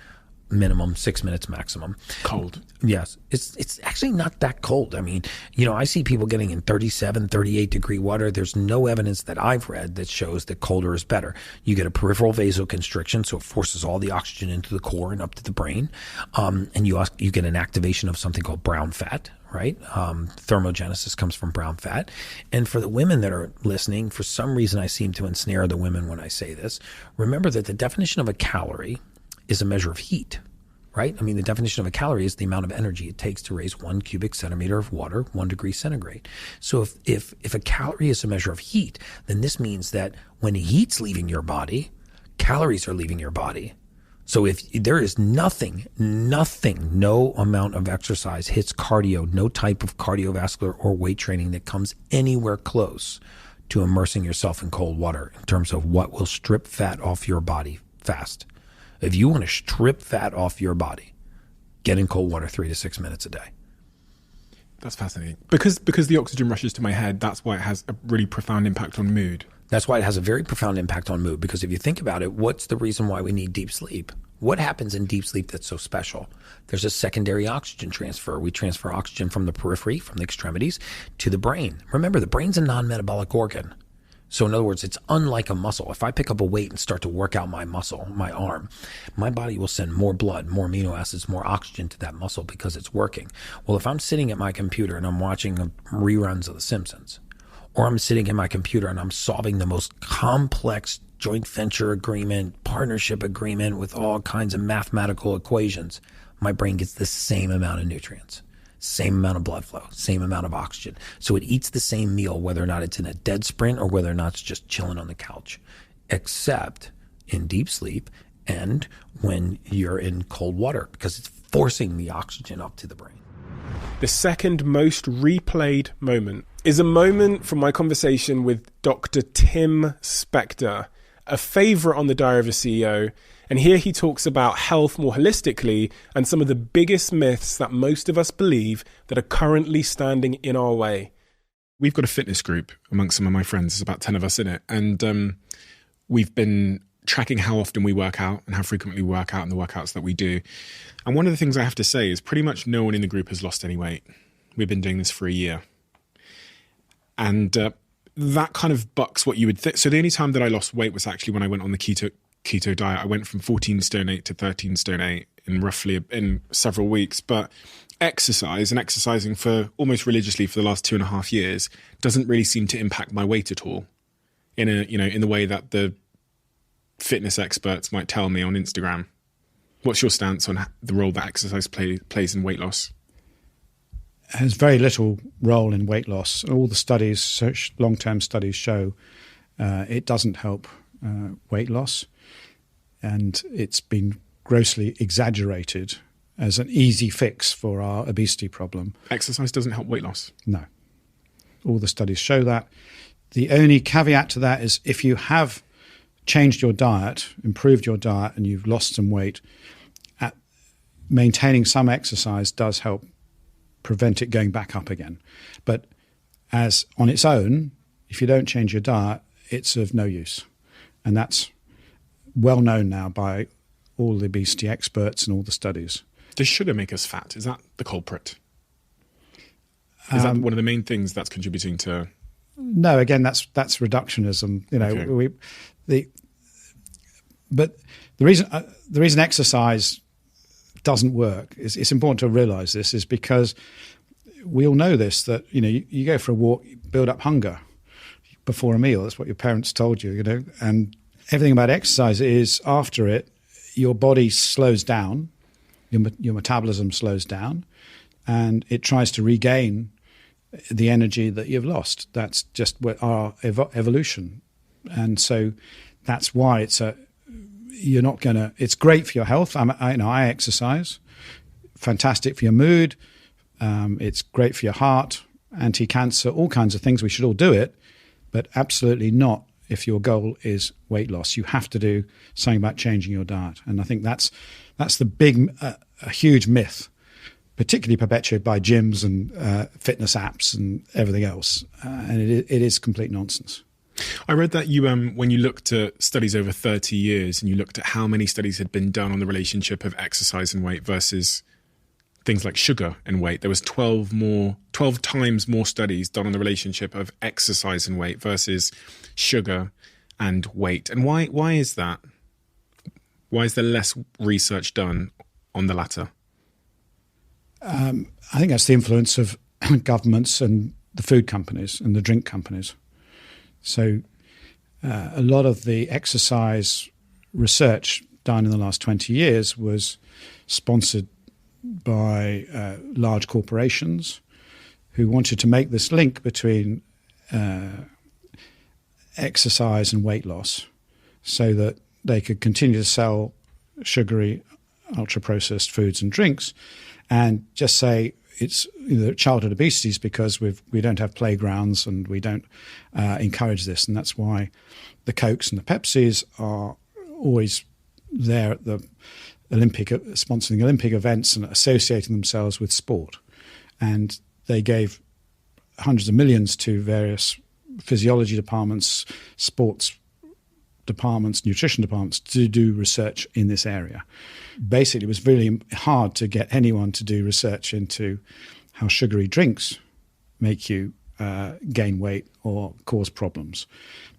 Minimum, 6 minutes maximum. Cold. Yes. It's actually not that cold. I mean, I see people getting in 37, 38 degree water. There's no evidence that I've read that shows that colder is better. You get a peripheral vasoconstriction, so it forces all the oxygen into the core and up to the brain. And you get an activation of something called brown fat, right? Thermogenesis comes from brown fat. And for the women that are listening, for some reason I seem to ensnare the women when I say this. Remember that the definition of a calorie is a measure of heat, right? I mean, the definition of a calorie is the amount of energy it takes to raise 1 cubic centimeter of water, 1 degree centigrade. So if a calorie is a measure of heat, then this means that when heat's leaving your body, calories are leaving your body. So if there is nothing, no amount of exercise hits cardio, no type of cardiovascular or weight training that comes anywhere close to immersing yourself in cold water in terms of what will strip fat off your body fast. If you want to strip fat off your body, get in cold water 3 to 6 minutes a day. That's fascinating. Because the oxygen rushes to my head, that's why it has a really profound impact on mood. That's why it has a very profound impact on mood. Because if you think about it, what's the reason why we need deep sleep? What happens in deep sleep that's so special? There's a secondary oxygen transfer. We transfer oxygen from the periphery, from the extremities, to the brain. Remember, the brain's a non-metabolic organ. So in other words, it's unlike a muscle. If I pick up a weight and start to work out my muscle, my arm, my body will send more blood, more amino acids, more oxygen to that muscle because it's working. Well, if I'm sitting at my computer and I'm watching reruns of The Simpsons, or I'm sitting at my computer and I'm solving the most complex joint venture agreement, partnership agreement with all kinds of mathematical equations, my brain gets the same amount of nutrients. Same amount of blood flow, same amount of oxygen. So it eats the same meal, whether or not it's in a dead sprint or whether or not it's just chilling on the couch, except in deep sleep and when you're in cold water, because it's forcing the oxygen up to the brain. The second most replayed moment is a moment from my conversation with Dr. Tim Spector, a favorite on the Diary of a CEO. And here he talks about health more holistically and some of the biggest myths that most of us believe that are currently standing in our way. We've got a fitness group amongst some of my friends. There's about 10 of us in it. And we've been tracking how often we work out and how frequently we work out and the workouts that we do. And one of the things I have to say is pretty much no one in the group has lost any weight. We've been doing this for a year. And that kind of bucks what you would think. So the only time that I lost weight was actually when I went on the keto diet. I went from 14 stone 8 to 13 stone 8 in several weeks. But exercising for almost religiously for the last 2.5 years doesn't really seem to impact my weight at all in the way that the fitness experts might tell me on Instagram. What's your stance on the role that exercise plays in weight loss? It has very little role in weight loss. All the studies, long-term studies, show it doesn't help weight loss, and it's been grossly exaggerated as an easy fix for our obesity problem. Exercise doesn't help weight loss? No. All the studies show that. The only caveat to that is if you have changed your diet, improved your diet, and you've lost some weight, maintaining some exercise does help prevent it going back up again. But as on its own, if you don't change your diet, it's of no use. And that's well known now by all the obesity experts and all the studies. Does sugar make us fat? Is that the culprit? Is that one of the main things that's contributing to? No, again, that's reductionism. Okay. But the reason exercise doesn't work is, it's important to realize this, is because we all know this, that you go for a walk, you build up hunger before a meal. That's what your parents told you, and everything about exercise is after it, your body slows down, your metabolism slows down, and it tries to regain the energy that you've lost. That's just our evolution. And so that's why it's great for your health. I exercise, fantastic for your mood. It's great for your heart. anti-cancer, all kinds of things. We should all do it, but absolutely not if your goal is weight loss. You have to do something about changing your diet. And I think that's the big, a huge myth, particularly perpetuated by gyms and fitness apps and everything else. And it is complete nonsense. I read that you, when you looked at studies over 30 years and you looked at how many studies had been done on the relationship of exercise and weight versus things like sugar and weight, there was 12 times more studies done on the relationship of exercise and weight versus sugar and weight. And why is that? Why is there less research done on the latter? I think that's the influence of governments and the food companies and the drink companies. So a lot of the exercise research done in the last 20 years was sponsored by large corporations who wanted to make this link between exercise and weight loss so that they could continue to sell sugary, ultra-processed foods and drinks and just say it's childhood obesity is because we don't have playgrounds and we don't encourage this. And that's why the Cokes and the Pepsis are always there at the sponsoring Olympic events and associating themselves with sport. And they gave hundreds of millions to various physiology departments, sports departments, nutrition departments to do research in this area. Basically, it was really hard to get anyone to do research into how sugary drinks make you gain weight or cause problems,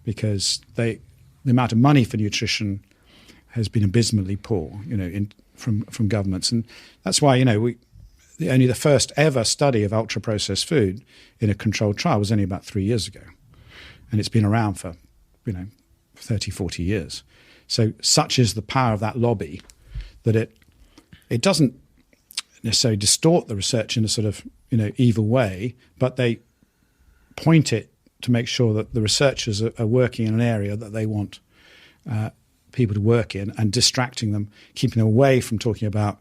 because the amount of money for nutrition has been abysmally poor, from governments, and that's why only the first ever study of ultra processed food in a controlled trial was only about 3 years ago, and it's been around for 30, 40 years. So such is the power of that lobby that it doesn't necessarily distort the research in a sort of evil way, but they point it to make sure that the researchers are working in an area that they want people to work in, and distracting them, keeping them away from talking about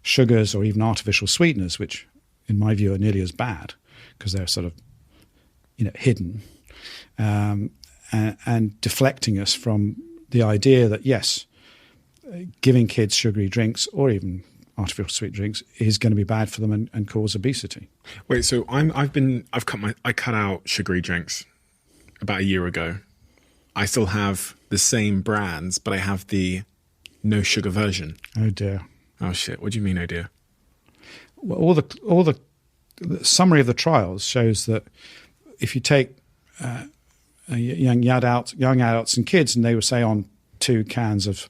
sugars or even artificial sweeteners, which in my view are nearly as bad because they're sort of hidden, and deflecting us from the idea that yes, giving kids sugary drinks or even artificial sweet drinks is going to be bad for them and cause obesity. Wait, so I cut out sugary drinks about a year ago. I still have the same brands, but I have the no sugar version. Oh dear. Oh shit. What do you mean, oh dear? Well, all the summary of the trials shows that if you take young adults and kids, and they were say on 2 cans of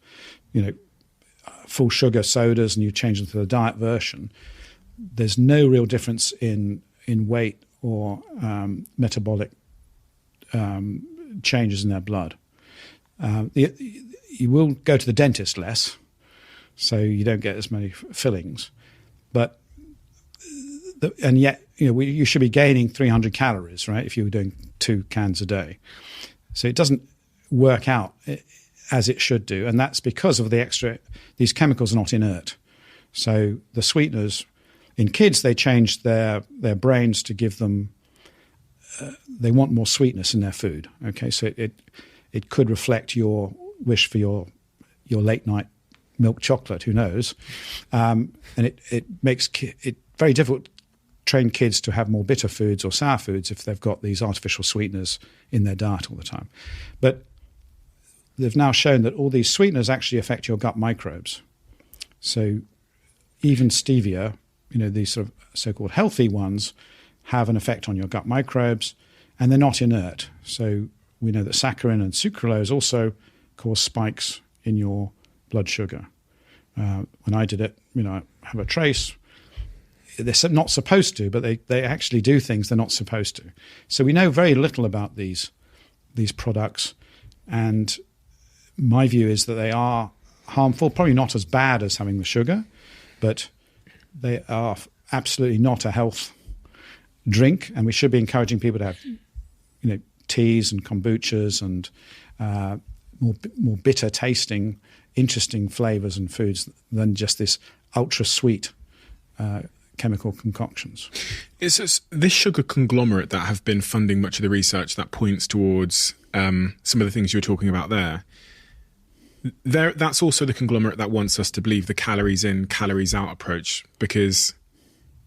full sugar sodas, and you change them to the diet version, there's no real difference in weight or metabolic changes in their blood. You will go to the dentist less, so you don't get as many fillings, but and yet you should be gaining 300 calories, right, if you were doing 2 cans a day. So it doesn't work out as it should do, and that's because of these chemicals are not inert. So the sweeteners in kids, they change their brains to give them they want more sweetness in their food. Okay, so it could reflect your wish for your late night milk chocolate. Who knows? And it makes it very difficult to train kids to have more bitter foods or sour foods if they've got these artificial sweeteners in their diet all the time. But they've now shown that all these sweeteners actually affect your gut microbes. So even stevia, these sort of so-called healthy ones, have an effect on your gut microbes, and they're not inert. So we know that saccharin and sucralose also cause spikes in your blood sugar. When I did it, I have a trace. They're not supposed to, but they actually do things they're not supposed to. So we know very little about these products, and my view is that they are harmful, probably not as bad as having the sugar, but they are absolutely not a health drink, and we should be encouraging people to have teas and kombuchas and more bitter tasting, interesting flavors and foods than just this ultra sweet chemical concoctions. It's this sugar conglomerate that have been funding much of the research that points towards some of the things you were talking about there. That's also the conglomerate that wants us to believe the calories in, calories out approach, because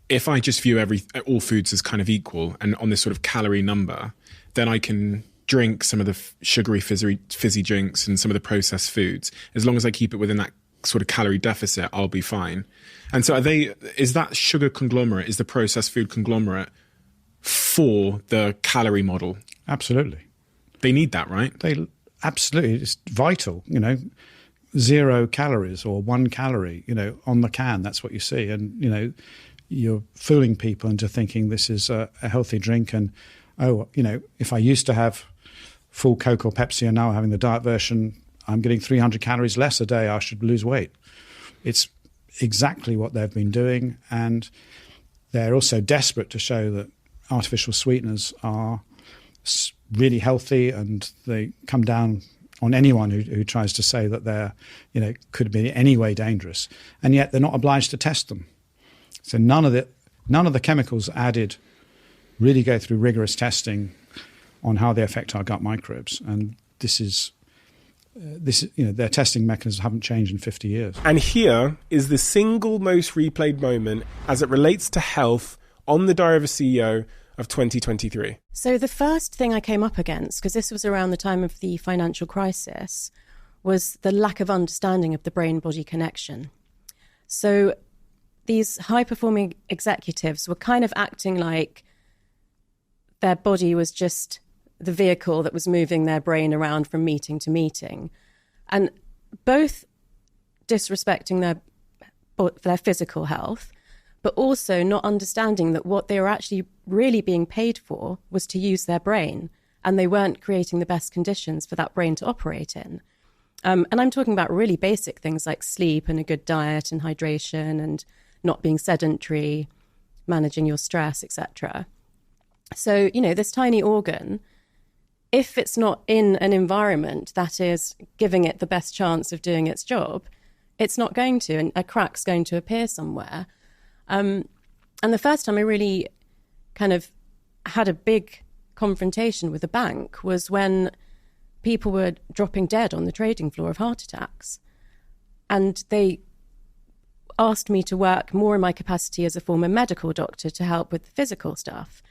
if I just view all foods as kind of equal and on this sort of calorie number, then I can drink some of the sugary fizzy drinks and some of the processed foods. As long as I keep it within that sort of calorie deficit, I'll be fine. And so is that sugar conglomerate, is the processed food conglomerate for the calorie model? Absolutely. They need that, right? Absolutely. It's vital, 0 calories or 1 calorie, on the can. That's what you see. And, you're fooling people into thinking this is a healthy drink. And, if I used to have full Coke or Pepsi and now I'm having the diet version, I'm getting 300 calories less a day. I should lose weight. It's exactly what they've been doing. And they're also desperate to show that artificial sweeteners are really healthy, and they come down on anyone who tries to say that they're, could be in any way dangerous. And yet they're not obliged to test them. So none of the chemicals added really go through rigorous testing on how they affect our gut microbes. And this is their testing mechanisms haven't changed in 50 years. And here is the single most replayed moment as it relates to health on the Diary of a CEO of 2023. So the first thing I came up against, because this was around the time of the financial crisis, was the lack of understanding of the brain-body connection. So these high-performing executives were kind of acting like their body was just the vehicle that was moving their brain around from meeting to meeting, and both disrespecting their physical health, but also not understanding that what they were actually really being paid for was to use their brain, and they weren't creating the best conditions for that brain to operate in. And I'm talking about really basic things like sleep and a good diet and hydration and not being sedentary, managing your stress, etc. So, this tiny organ, if it's not in an environment that is giving it the best chance of doing its job, it's not going to, and a crack's going to appear somewhere. And the first time I really kind of had a big confrontation with a bank was when people were dropping dead on the trading floor of heart attacks. And they asked me to work more in my capacity as a former medical doctor to help with the physical stuff.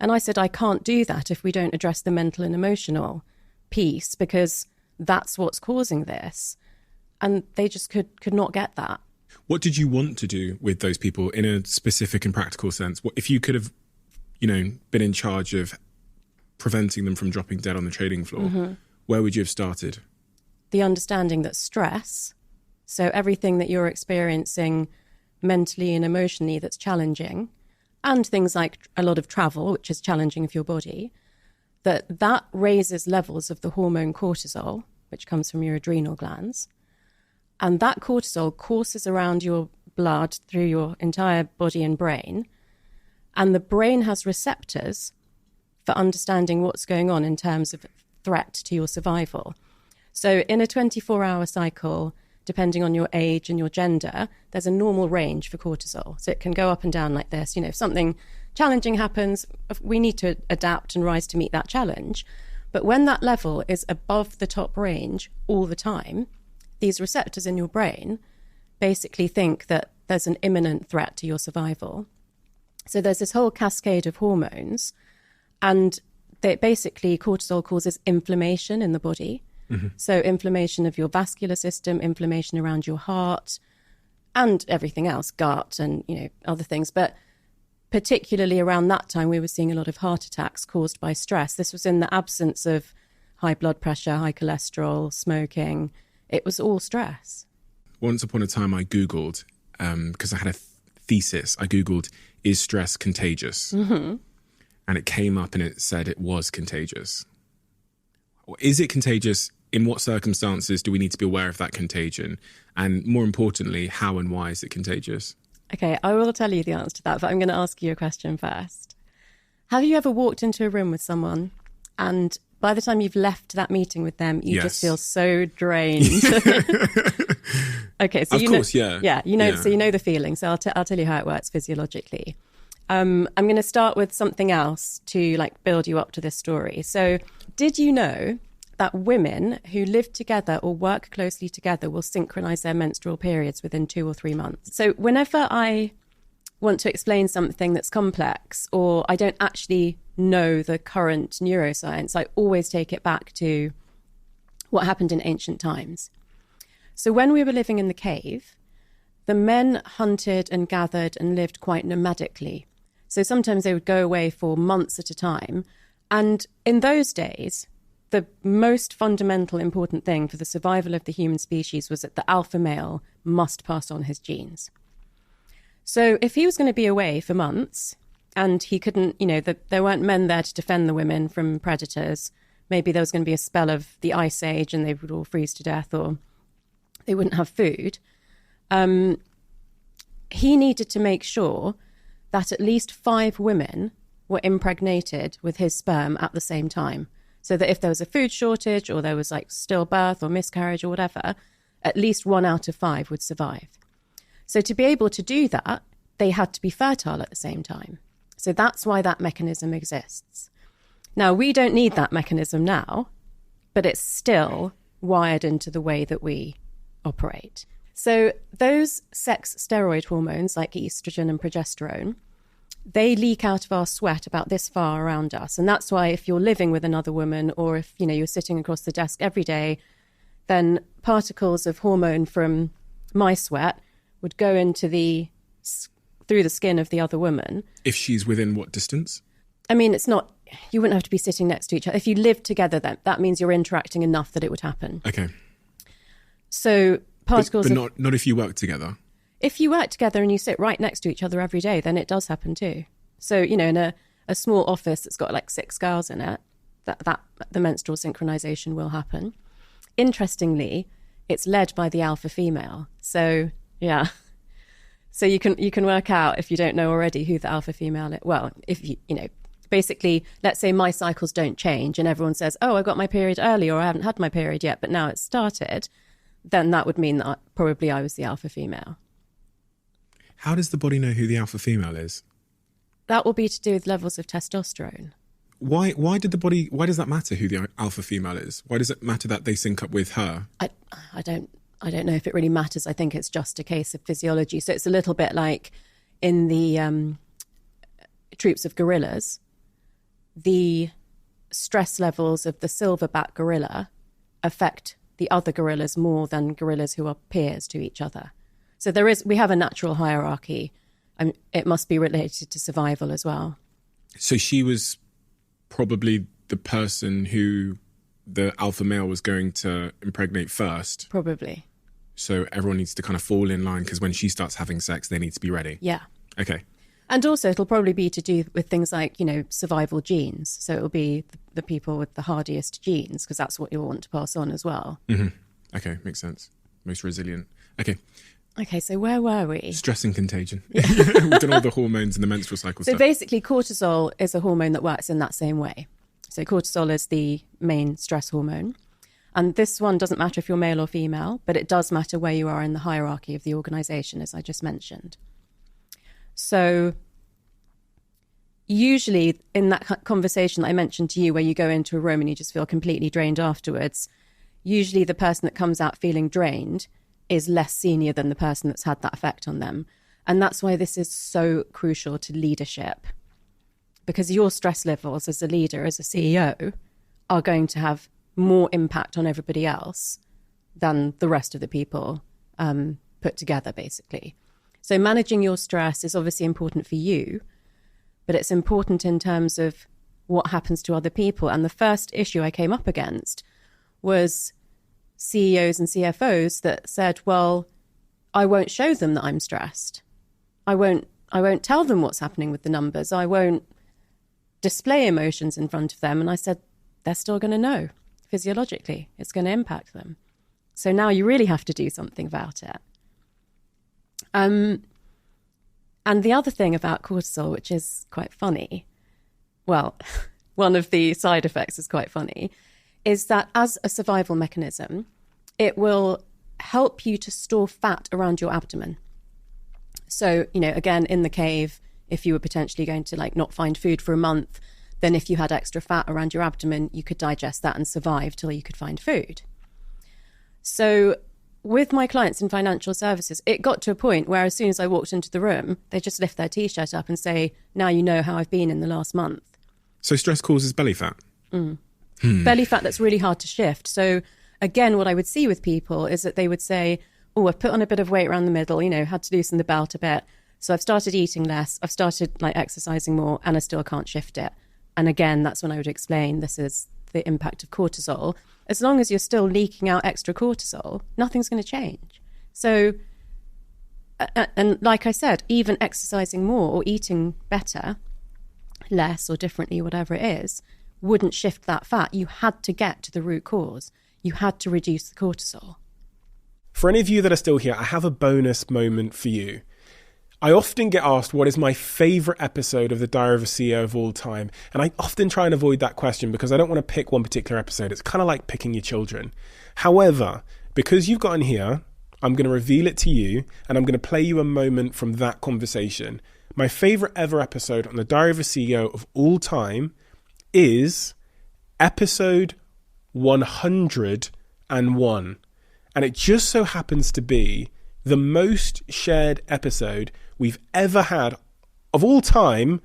And I said, I can't do that if we don't address the mental and emotional piece, because that's what's causing this. And they just could not get that. What did you want to do with those people in a specific and practical sense? What if you could have, been in charge of preventing them from dropping dead on the trading floor? Where would you have started? The understanding that stress, so everything that you're experiencing mentally and emotionally that's challenging, and things like a lot of travel, which is challenging for your body, that raises levels of the hormone cortisol, which comes from your adrenal glands. And that cortisol courses around your blood through your entire body and brain. And the brain has receptors for understanding what's going on in terms of threat to your survival. So in a 24-hour cycle, depending on your age and your gender, there's a normal range for cortisol. So it can go up and down like this. If something challenging happens, we need to adapt and rise to meet that challenge. But when that level is above the top range all the time, these receptors in your brain basically think that there's an imminent threat to your survival. So there's this whole cascade of hormones, and basically cortisol causes inflammation in the body. So inflammation of your vascular system, inflammation around your heart, and everything else, gut and other things. But particularly around that time, we were seeing a lot of heart attacks caused by stress. This was in the absence of high blood pressure, high cholesterol, smoking. It was all stress. Once upon a time, I Googled, because I had a thesis, I Googled, is stress contagious? And it came up and it said it was contagious. Is it contagious? In what circumstances do we need to be aware of that contagion? And more importantly, how and why is it contagious? Okay, I will tell you the answer to that, but I'm going to ask you a question first. Have you ever walked into a room with someone and by the time you've left that meeting with them, you just feel so drained. Okay, so so you know the feeling. So I'll tell you how it works physiologically. I'm going to start with something else to like build you up to this story. So, did you know that women who live together or work closely together will synchronize their menstrual periods within 2 or 3 months? So, whenever I want to explain something that's complex or I don't actually know the current neuroscience, I always take it back to what happened in ancient times. So when we were living in the cave, the men hunted and gathered and lived quite nomadically. So sometimes they would go away for months at a time. And in those days, the most fundamental important thing for the survival of the human species was that the alpha male must pass on his genes. So if he was going to be away for months and he couldn't, there weren't men there to defend the women from predators, maybe there was going to be a spell of the ice age and they would all freeze to death or they wouldn't have food. He needed to make sure that at least 5 women were impregnated with his sperm at the same time. So that if there was a food shortage or there was like stillbirth or miscarriage or whatever, at least 1 out of 5 would survive. So to be able to do that, they had to be fertile at the same time. So that's why that mechanism exists. Now, we don't need that mechanism now, but it's still wired into the way that we operate. So those sex steroid hormones like estrogen and progesterone, they leak out of our sweat about this far around us. And that's why if you're living with another woman or if, you're sitting across the desk every day, then particles of hormone from my sweat would go through the skin of the other woman. If she's within what distance? I mean, it's not, you wouldn't have to be sitting next to each other. If you live together, then that means you're interacting enough that it would happen. Okay. So particles but not if you work together. If you work together and you sit right next to each other every day, then it does happen too. So, in a small office that's got like 6 girls in it, that the menstrual synchronization will happen. Interestingly, it's led by the alpha female. So, yeah. So you can work out, if you don't know already, who the alpha female is. Well, if basically, let's say my cycles don't change and everyone says, oh, I got my period early or I haven't had my period yet, but now it's started, then that would mean that probably I was the alpha female. How does the body know who the alpha female is? That will be to do with levels of testosterone. Why does that matter who the alpha female is? Why does it matter that they sync up with her? I don't know if it really matters. I think it's just a case of physiology. So it's a little bit like in the troops of gorillas, the stress levels of the silverback gorilla affect the other gorillas more than gorillas who are peers to each other. So we have a natural hierarchy. It must be related to survival as well. So she was probably the person who the alpha male was going to impregnate first. Probably. So everyone needs to kind of fall in line because when she starts having sex, they need to be ready. Yeah. Okay. And also it'll probably be to do with things like, survival genes. So it'll be the people with the hardiest genes because that's what you'll want to pass on as well. Mm-hmm. Okay, makes sense. Most resilient. Okay, so where were we? Stress and contagion. We've done all the hormones and the menstrual cycle stuff. So basically cortisol is a hormone that works in that same way. So cortisol is the main stress hormone. And this one doesn't matter if you're male or female, but it does matter where you are in the hierarchy of the organization, as I just mentioned. So usually in that conversation that I mentioned to you where you go into a room and you just feel completely drained afterwards, usually the person that comes out feeling drained is less senior than the person that's had that effect on them. And that's why this is so crucial to leadership. Because your stress levels as a leader, as a CEO, are going to have more impact on everybody else than the rest of the people put together, basically. So managing your stress is obviously important for you, but it's important in terms of what happens to other people. And the first issue I came up against was CEOs and CFOs that said, well, I won't show them that I'm stressed. I won't tell them what's happening with the numbers. I won't display emotions in front of them. And I said, they're still going to know physiologically. It's going to impact them. So now you really have to do something about it. And the other thing about cortisol, which is quite funny, well, one of the side effects is quite funny, is that as a survival mechanism, it will help you to store fat around your abdomen. So, again, in the cave, if you were potentially going to not find food for a month, then if you had extra fat around your abdomen, you could digest that and survive till you could find food. So with my clients in financial services, it got to a point where as soon as I walked into the room, they just lift their T-shirt up and say, now you know how I've been in the last month. So stress causes belly fat? Belly fat that's really hard to shift. So again, what I would see with people is that they would say, oh, I've put on a bit of weight around the middle, had to loosen the belt a bit. So I've started eating less, I've started exercising more, and I still can't shift it. And again, that's when I would explain this is the impact of cortisol. As long as you're still leaking out extra cortisol, nothing's going to change. So, and like I said, even exercising more or eating better, less or differently, whatever it is, wouldn't shift that fat. You had to get to the root cause. You had to reduce the cortisol. For any of you that are still here, I have a bonus moment for you. I often get asked what is my favourite episode of the Diary of a CEO of all time. And I often try and avoid that question because I don't want to pick one particular episode. It's kind of like picking your children. However, because you've gotten here, I'm going to reveal it to you and I'm going to play you a moment from that conversation. My favourite ever episode on the Diary of a CEO of all time is episode 101. And it just so happens to be the most shared episode we've ever had of all time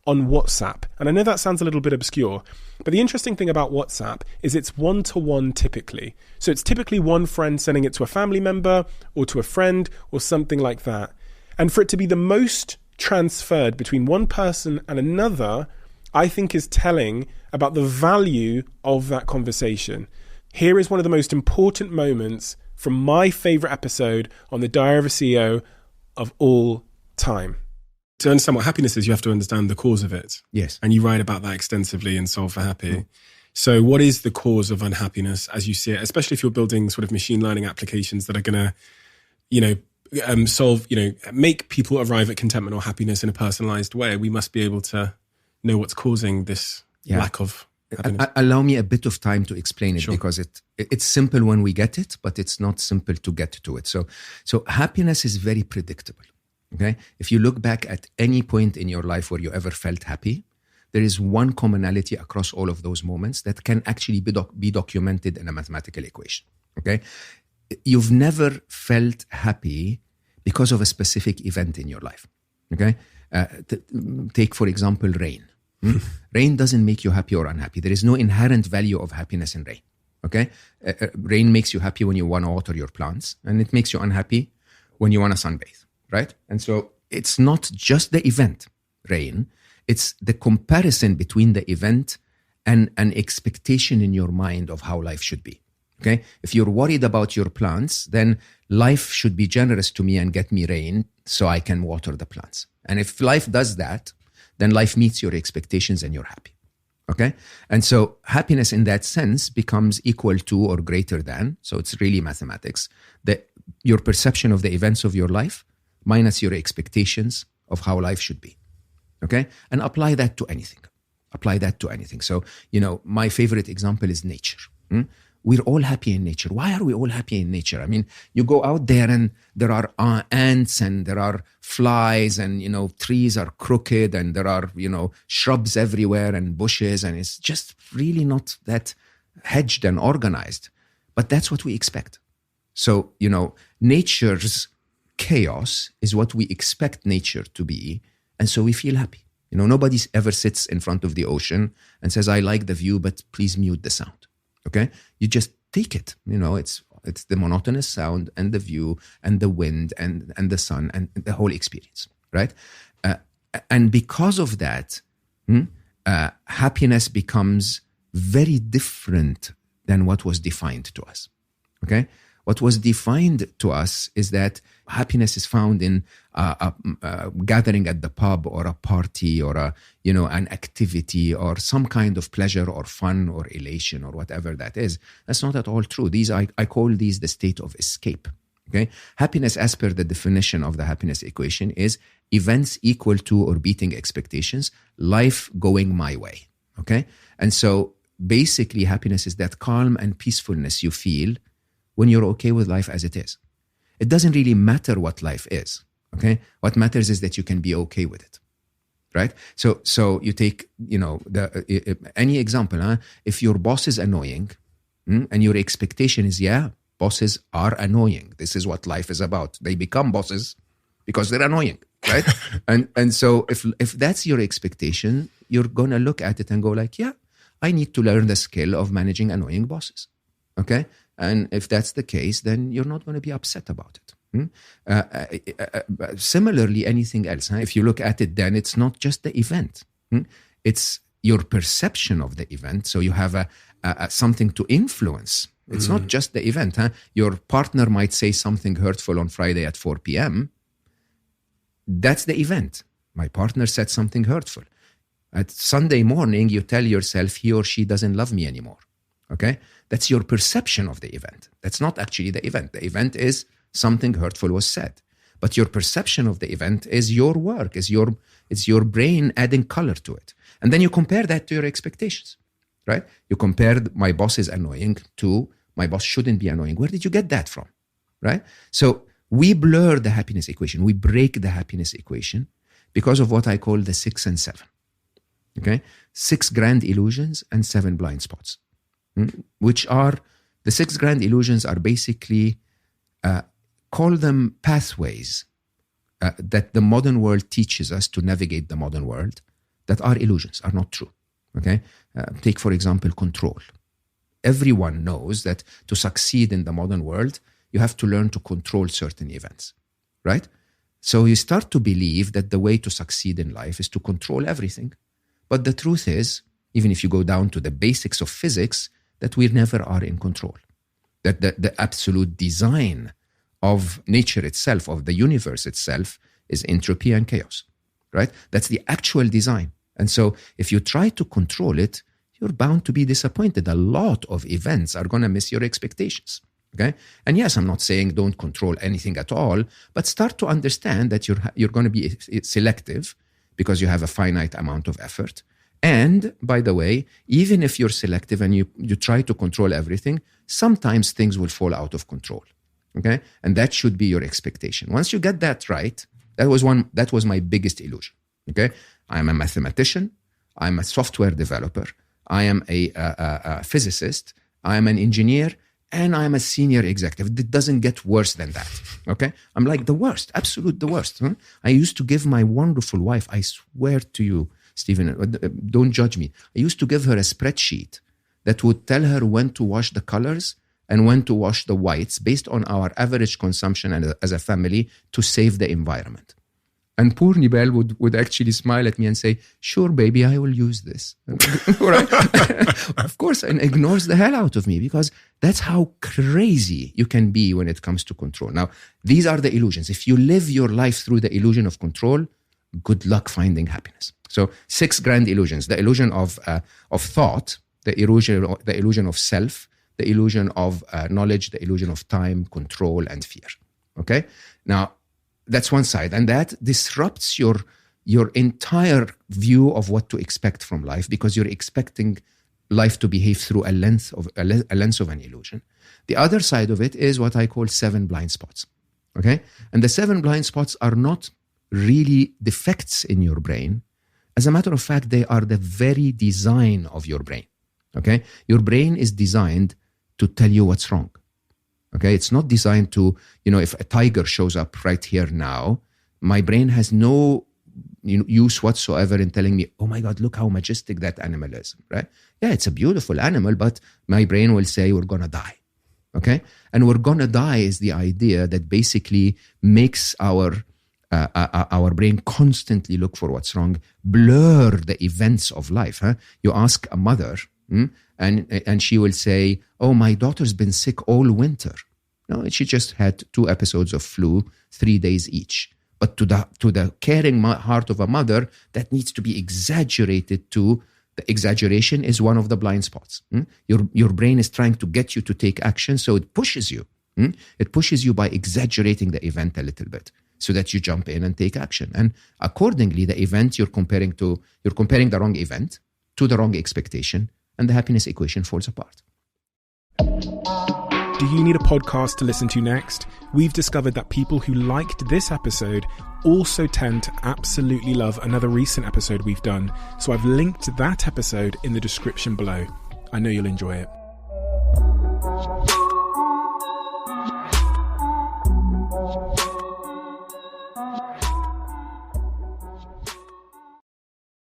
on WhatsApp. And I know that sounds a little bit obscure, but the interesting thing about WhatsApp is it's one-to-one typically. So it's typically one friend sending it to a family member or to a friend or something like that. And for it to be the most transferred between one person and another, I think is telling about the value of that conversation. Here is one of the most important moments from my favourite episode on the Diary of a CEO of all time. To understand what happiness is, you have to understand the cause of it. Yes. And you write about that extensively in Solve for Happy. So what is the cause of unhappiness as you see it, especially if you're building sort of machine learning applications that are going to, solve, make people arrive at contentment or happiness in a personalized way? We must be able to know what's causing this lack of happiness. Allow me a bit of time to explain it, Sure. because it's simple when we get it, but it's not simple to get to it. So happiness is very predictable. Okay, if you look back at any point in your life where you ever felt happy, there is one commonality across all of those moments that can actually be documented in a mathematical equation. Okay, you've never felt happy because of a specific event in your life. Okay, take for example rain. Rain doesn't make you happy or unhappy. There is no inherent value of happiness in rain. Okay, rain makes you happy when you want to water your plants, and it makes you unhappy when you want to sunbathe. Right? And so it's not just the event, rain, it's the comparison between the event and an expectation in your mind of how life should be. Okay? If you're worried about your plants, then life should be generous to me and get me rain so I can water the plants. And if life does that, then life meets your expectations and you're happy. Okay? And so happiness in that sense becomes equal to or greater than, so it's really mathematics, your perception of the events of your life minus your expectations of how life should be. Okay? And apply that to anything. So, my favorite example is nature. We're all happy in nature. Why are we all happy in nature? I mean, you go out there and there are ants and there are flies and, trees are crooked and there are, shrubs everywhere and bushes, and it's just really not that hedged and organized. But that's what we expect. So, nature's chaos is what we expect nature to be, and so we feel happy. Nobody ever sits in front of the ocean and says, I like the view, but please mute the sound. Okay? You just take it. It's the monotonous sound and the view and the wind and the sun and the whole experience, right? And because of that, happiness becomes very different than what was defined to us. Okay? What was defined to us is that happiness is found in a gathering at the pub or a party or an activity or some kind of pleasure or fun or elation or whatever that is. That's not at all true. I call these the state of escape. Okay, happiness, as per the definition of the happiness equation, is events equal to or beating expectations, life going my way. Okay? And so basically happiness is that calm and peacefulness you feel when you're okay with life as it is. It doesn't really matter what life is. Okay? What matters is that you can be okay with it. Right? So you take, any example, if your boss is annoying, and your expectation is, bosses are annoying. This is what life is about. They become bosses because they're annoying, right? and so if that's your expectation, you're going to look at it and go like, I need to learn the skill of managing annoying bosses. Okay? And if that's the case, then you're not going to be upset about it. Similarly, anything else, if you look at it, then it's not just the event. It's your perception of the event. So you have a something to influence. It's not just the event. Your partner might say something hurtful on Friday at 4 p.m. That's the event. My partner said something hurtful. At Sunday morning, you tell yourself he or she doesn't love me anymore. Okay? That's your perception of the event. That's not actually the event. The event is something hurtful was said. But your perception of the event is your work, it's your brain adding color to it. And then you compare that to your expectations, right? You compare my boss is annoying to my boss shouldn't be annoying. Where did you get that from, right? So we blur the happiness equation. We break the happiness equation because of what I call the 6 and 7, okay? 6 grand illusions and 7 blind spots, which are, the 6 grand illusions are basically, call them pathways that the modern world teaches us to navigate the modern world that are illusions, are not true. Okay? Take, for example, control. Everyone knows that to succeed in the modern world, you have to learn to control certain events, right? So you start to believe that the way to succeed in life is to control everything. But the truth is, even if you go down to the basics of physics, that we never are in control. That the absolute design of nature itself, of the universe itself, is entropy and chaos, right? That's the actual design. And so if you try to control it, you're bound to be disappointed. A lot of events are going to miss your expectations, okay? And yes, I'm not saying don't control anything at all, but start to understand that you're going to be selective because you have a finite amount of effort. And by the way, even if you're selective and you try to control everything, sometimes things will fall out of control. Okay, and that should be your expectation. Once you get that right, that was my biggest illusion. Okay, I am a mathematician, I'm a software developer, I am a physicist, I am an engineer, and I am a senior executive. It doesn't get worse than that. Okay, I'm like the worst, absolute the worst. I used to give my wonderful wife, I swear to you, Stephen, don't judge me. I used to give her a spreadsheet that would tell her when to wash the colors and when to wash the whites based on our average consumption and as a family to save the environment. And poor Nibel would actually smile at me and say, sure, baby, I will use this. Of course, and ignores the hell out of me because that's how crazy you can be when it comes to control. Now, these are the illusions. If you live your life through the illusion of control, good luck finding happiness. So 6 grand illusions: the illusion of thought, the illusion of self, the illusion of knowledge, the illusion of time, control, and fear. Okay? Now, that's one side. And that disrupts your entire view of what to expect from life because you're expecting life to behave through a lens of an illusion. The other side of it is what I call 7 blind spots. Okay? And the 7 blind spots are not really defects in your brain. As a matter of fact, they are the very design of your brain. Okay? Your brain is designed to tell you what's wrong. Okay? It's not designed to, if a tiger shows up right here now, my brain has no use whatsoever in telling me, oh my God, look how majestic that animal is, right? Yeah, it's a beautiful animal, but my brain will say we're going to die. Okay? And we're going to die is the idea that basically makes our brain constantly look for what's wrong, blur the events of life. You ask a mother, and she will say, oh, my daughter's been sick all winter. No, she just had 2 episodes of flu, 3 days each. But to the caring heart of a mother, that needs to be exaggerated to. The exaggeration is one of the blind spots. Your brain is trying to get you to take action, so it pushes you. It pushes you by exaggerating the event a little bit so that you jump in and take action. And accordingly, the event you're comparing the wrong event. to the wrong expectation, and the happiness equation falls apart. Do you need a podcast to listen to next? We've discovered that people who liked this episode also tend to absolutely love another recent episode we've done. So I've linked that episode in the description below. I know you'll enjoy it.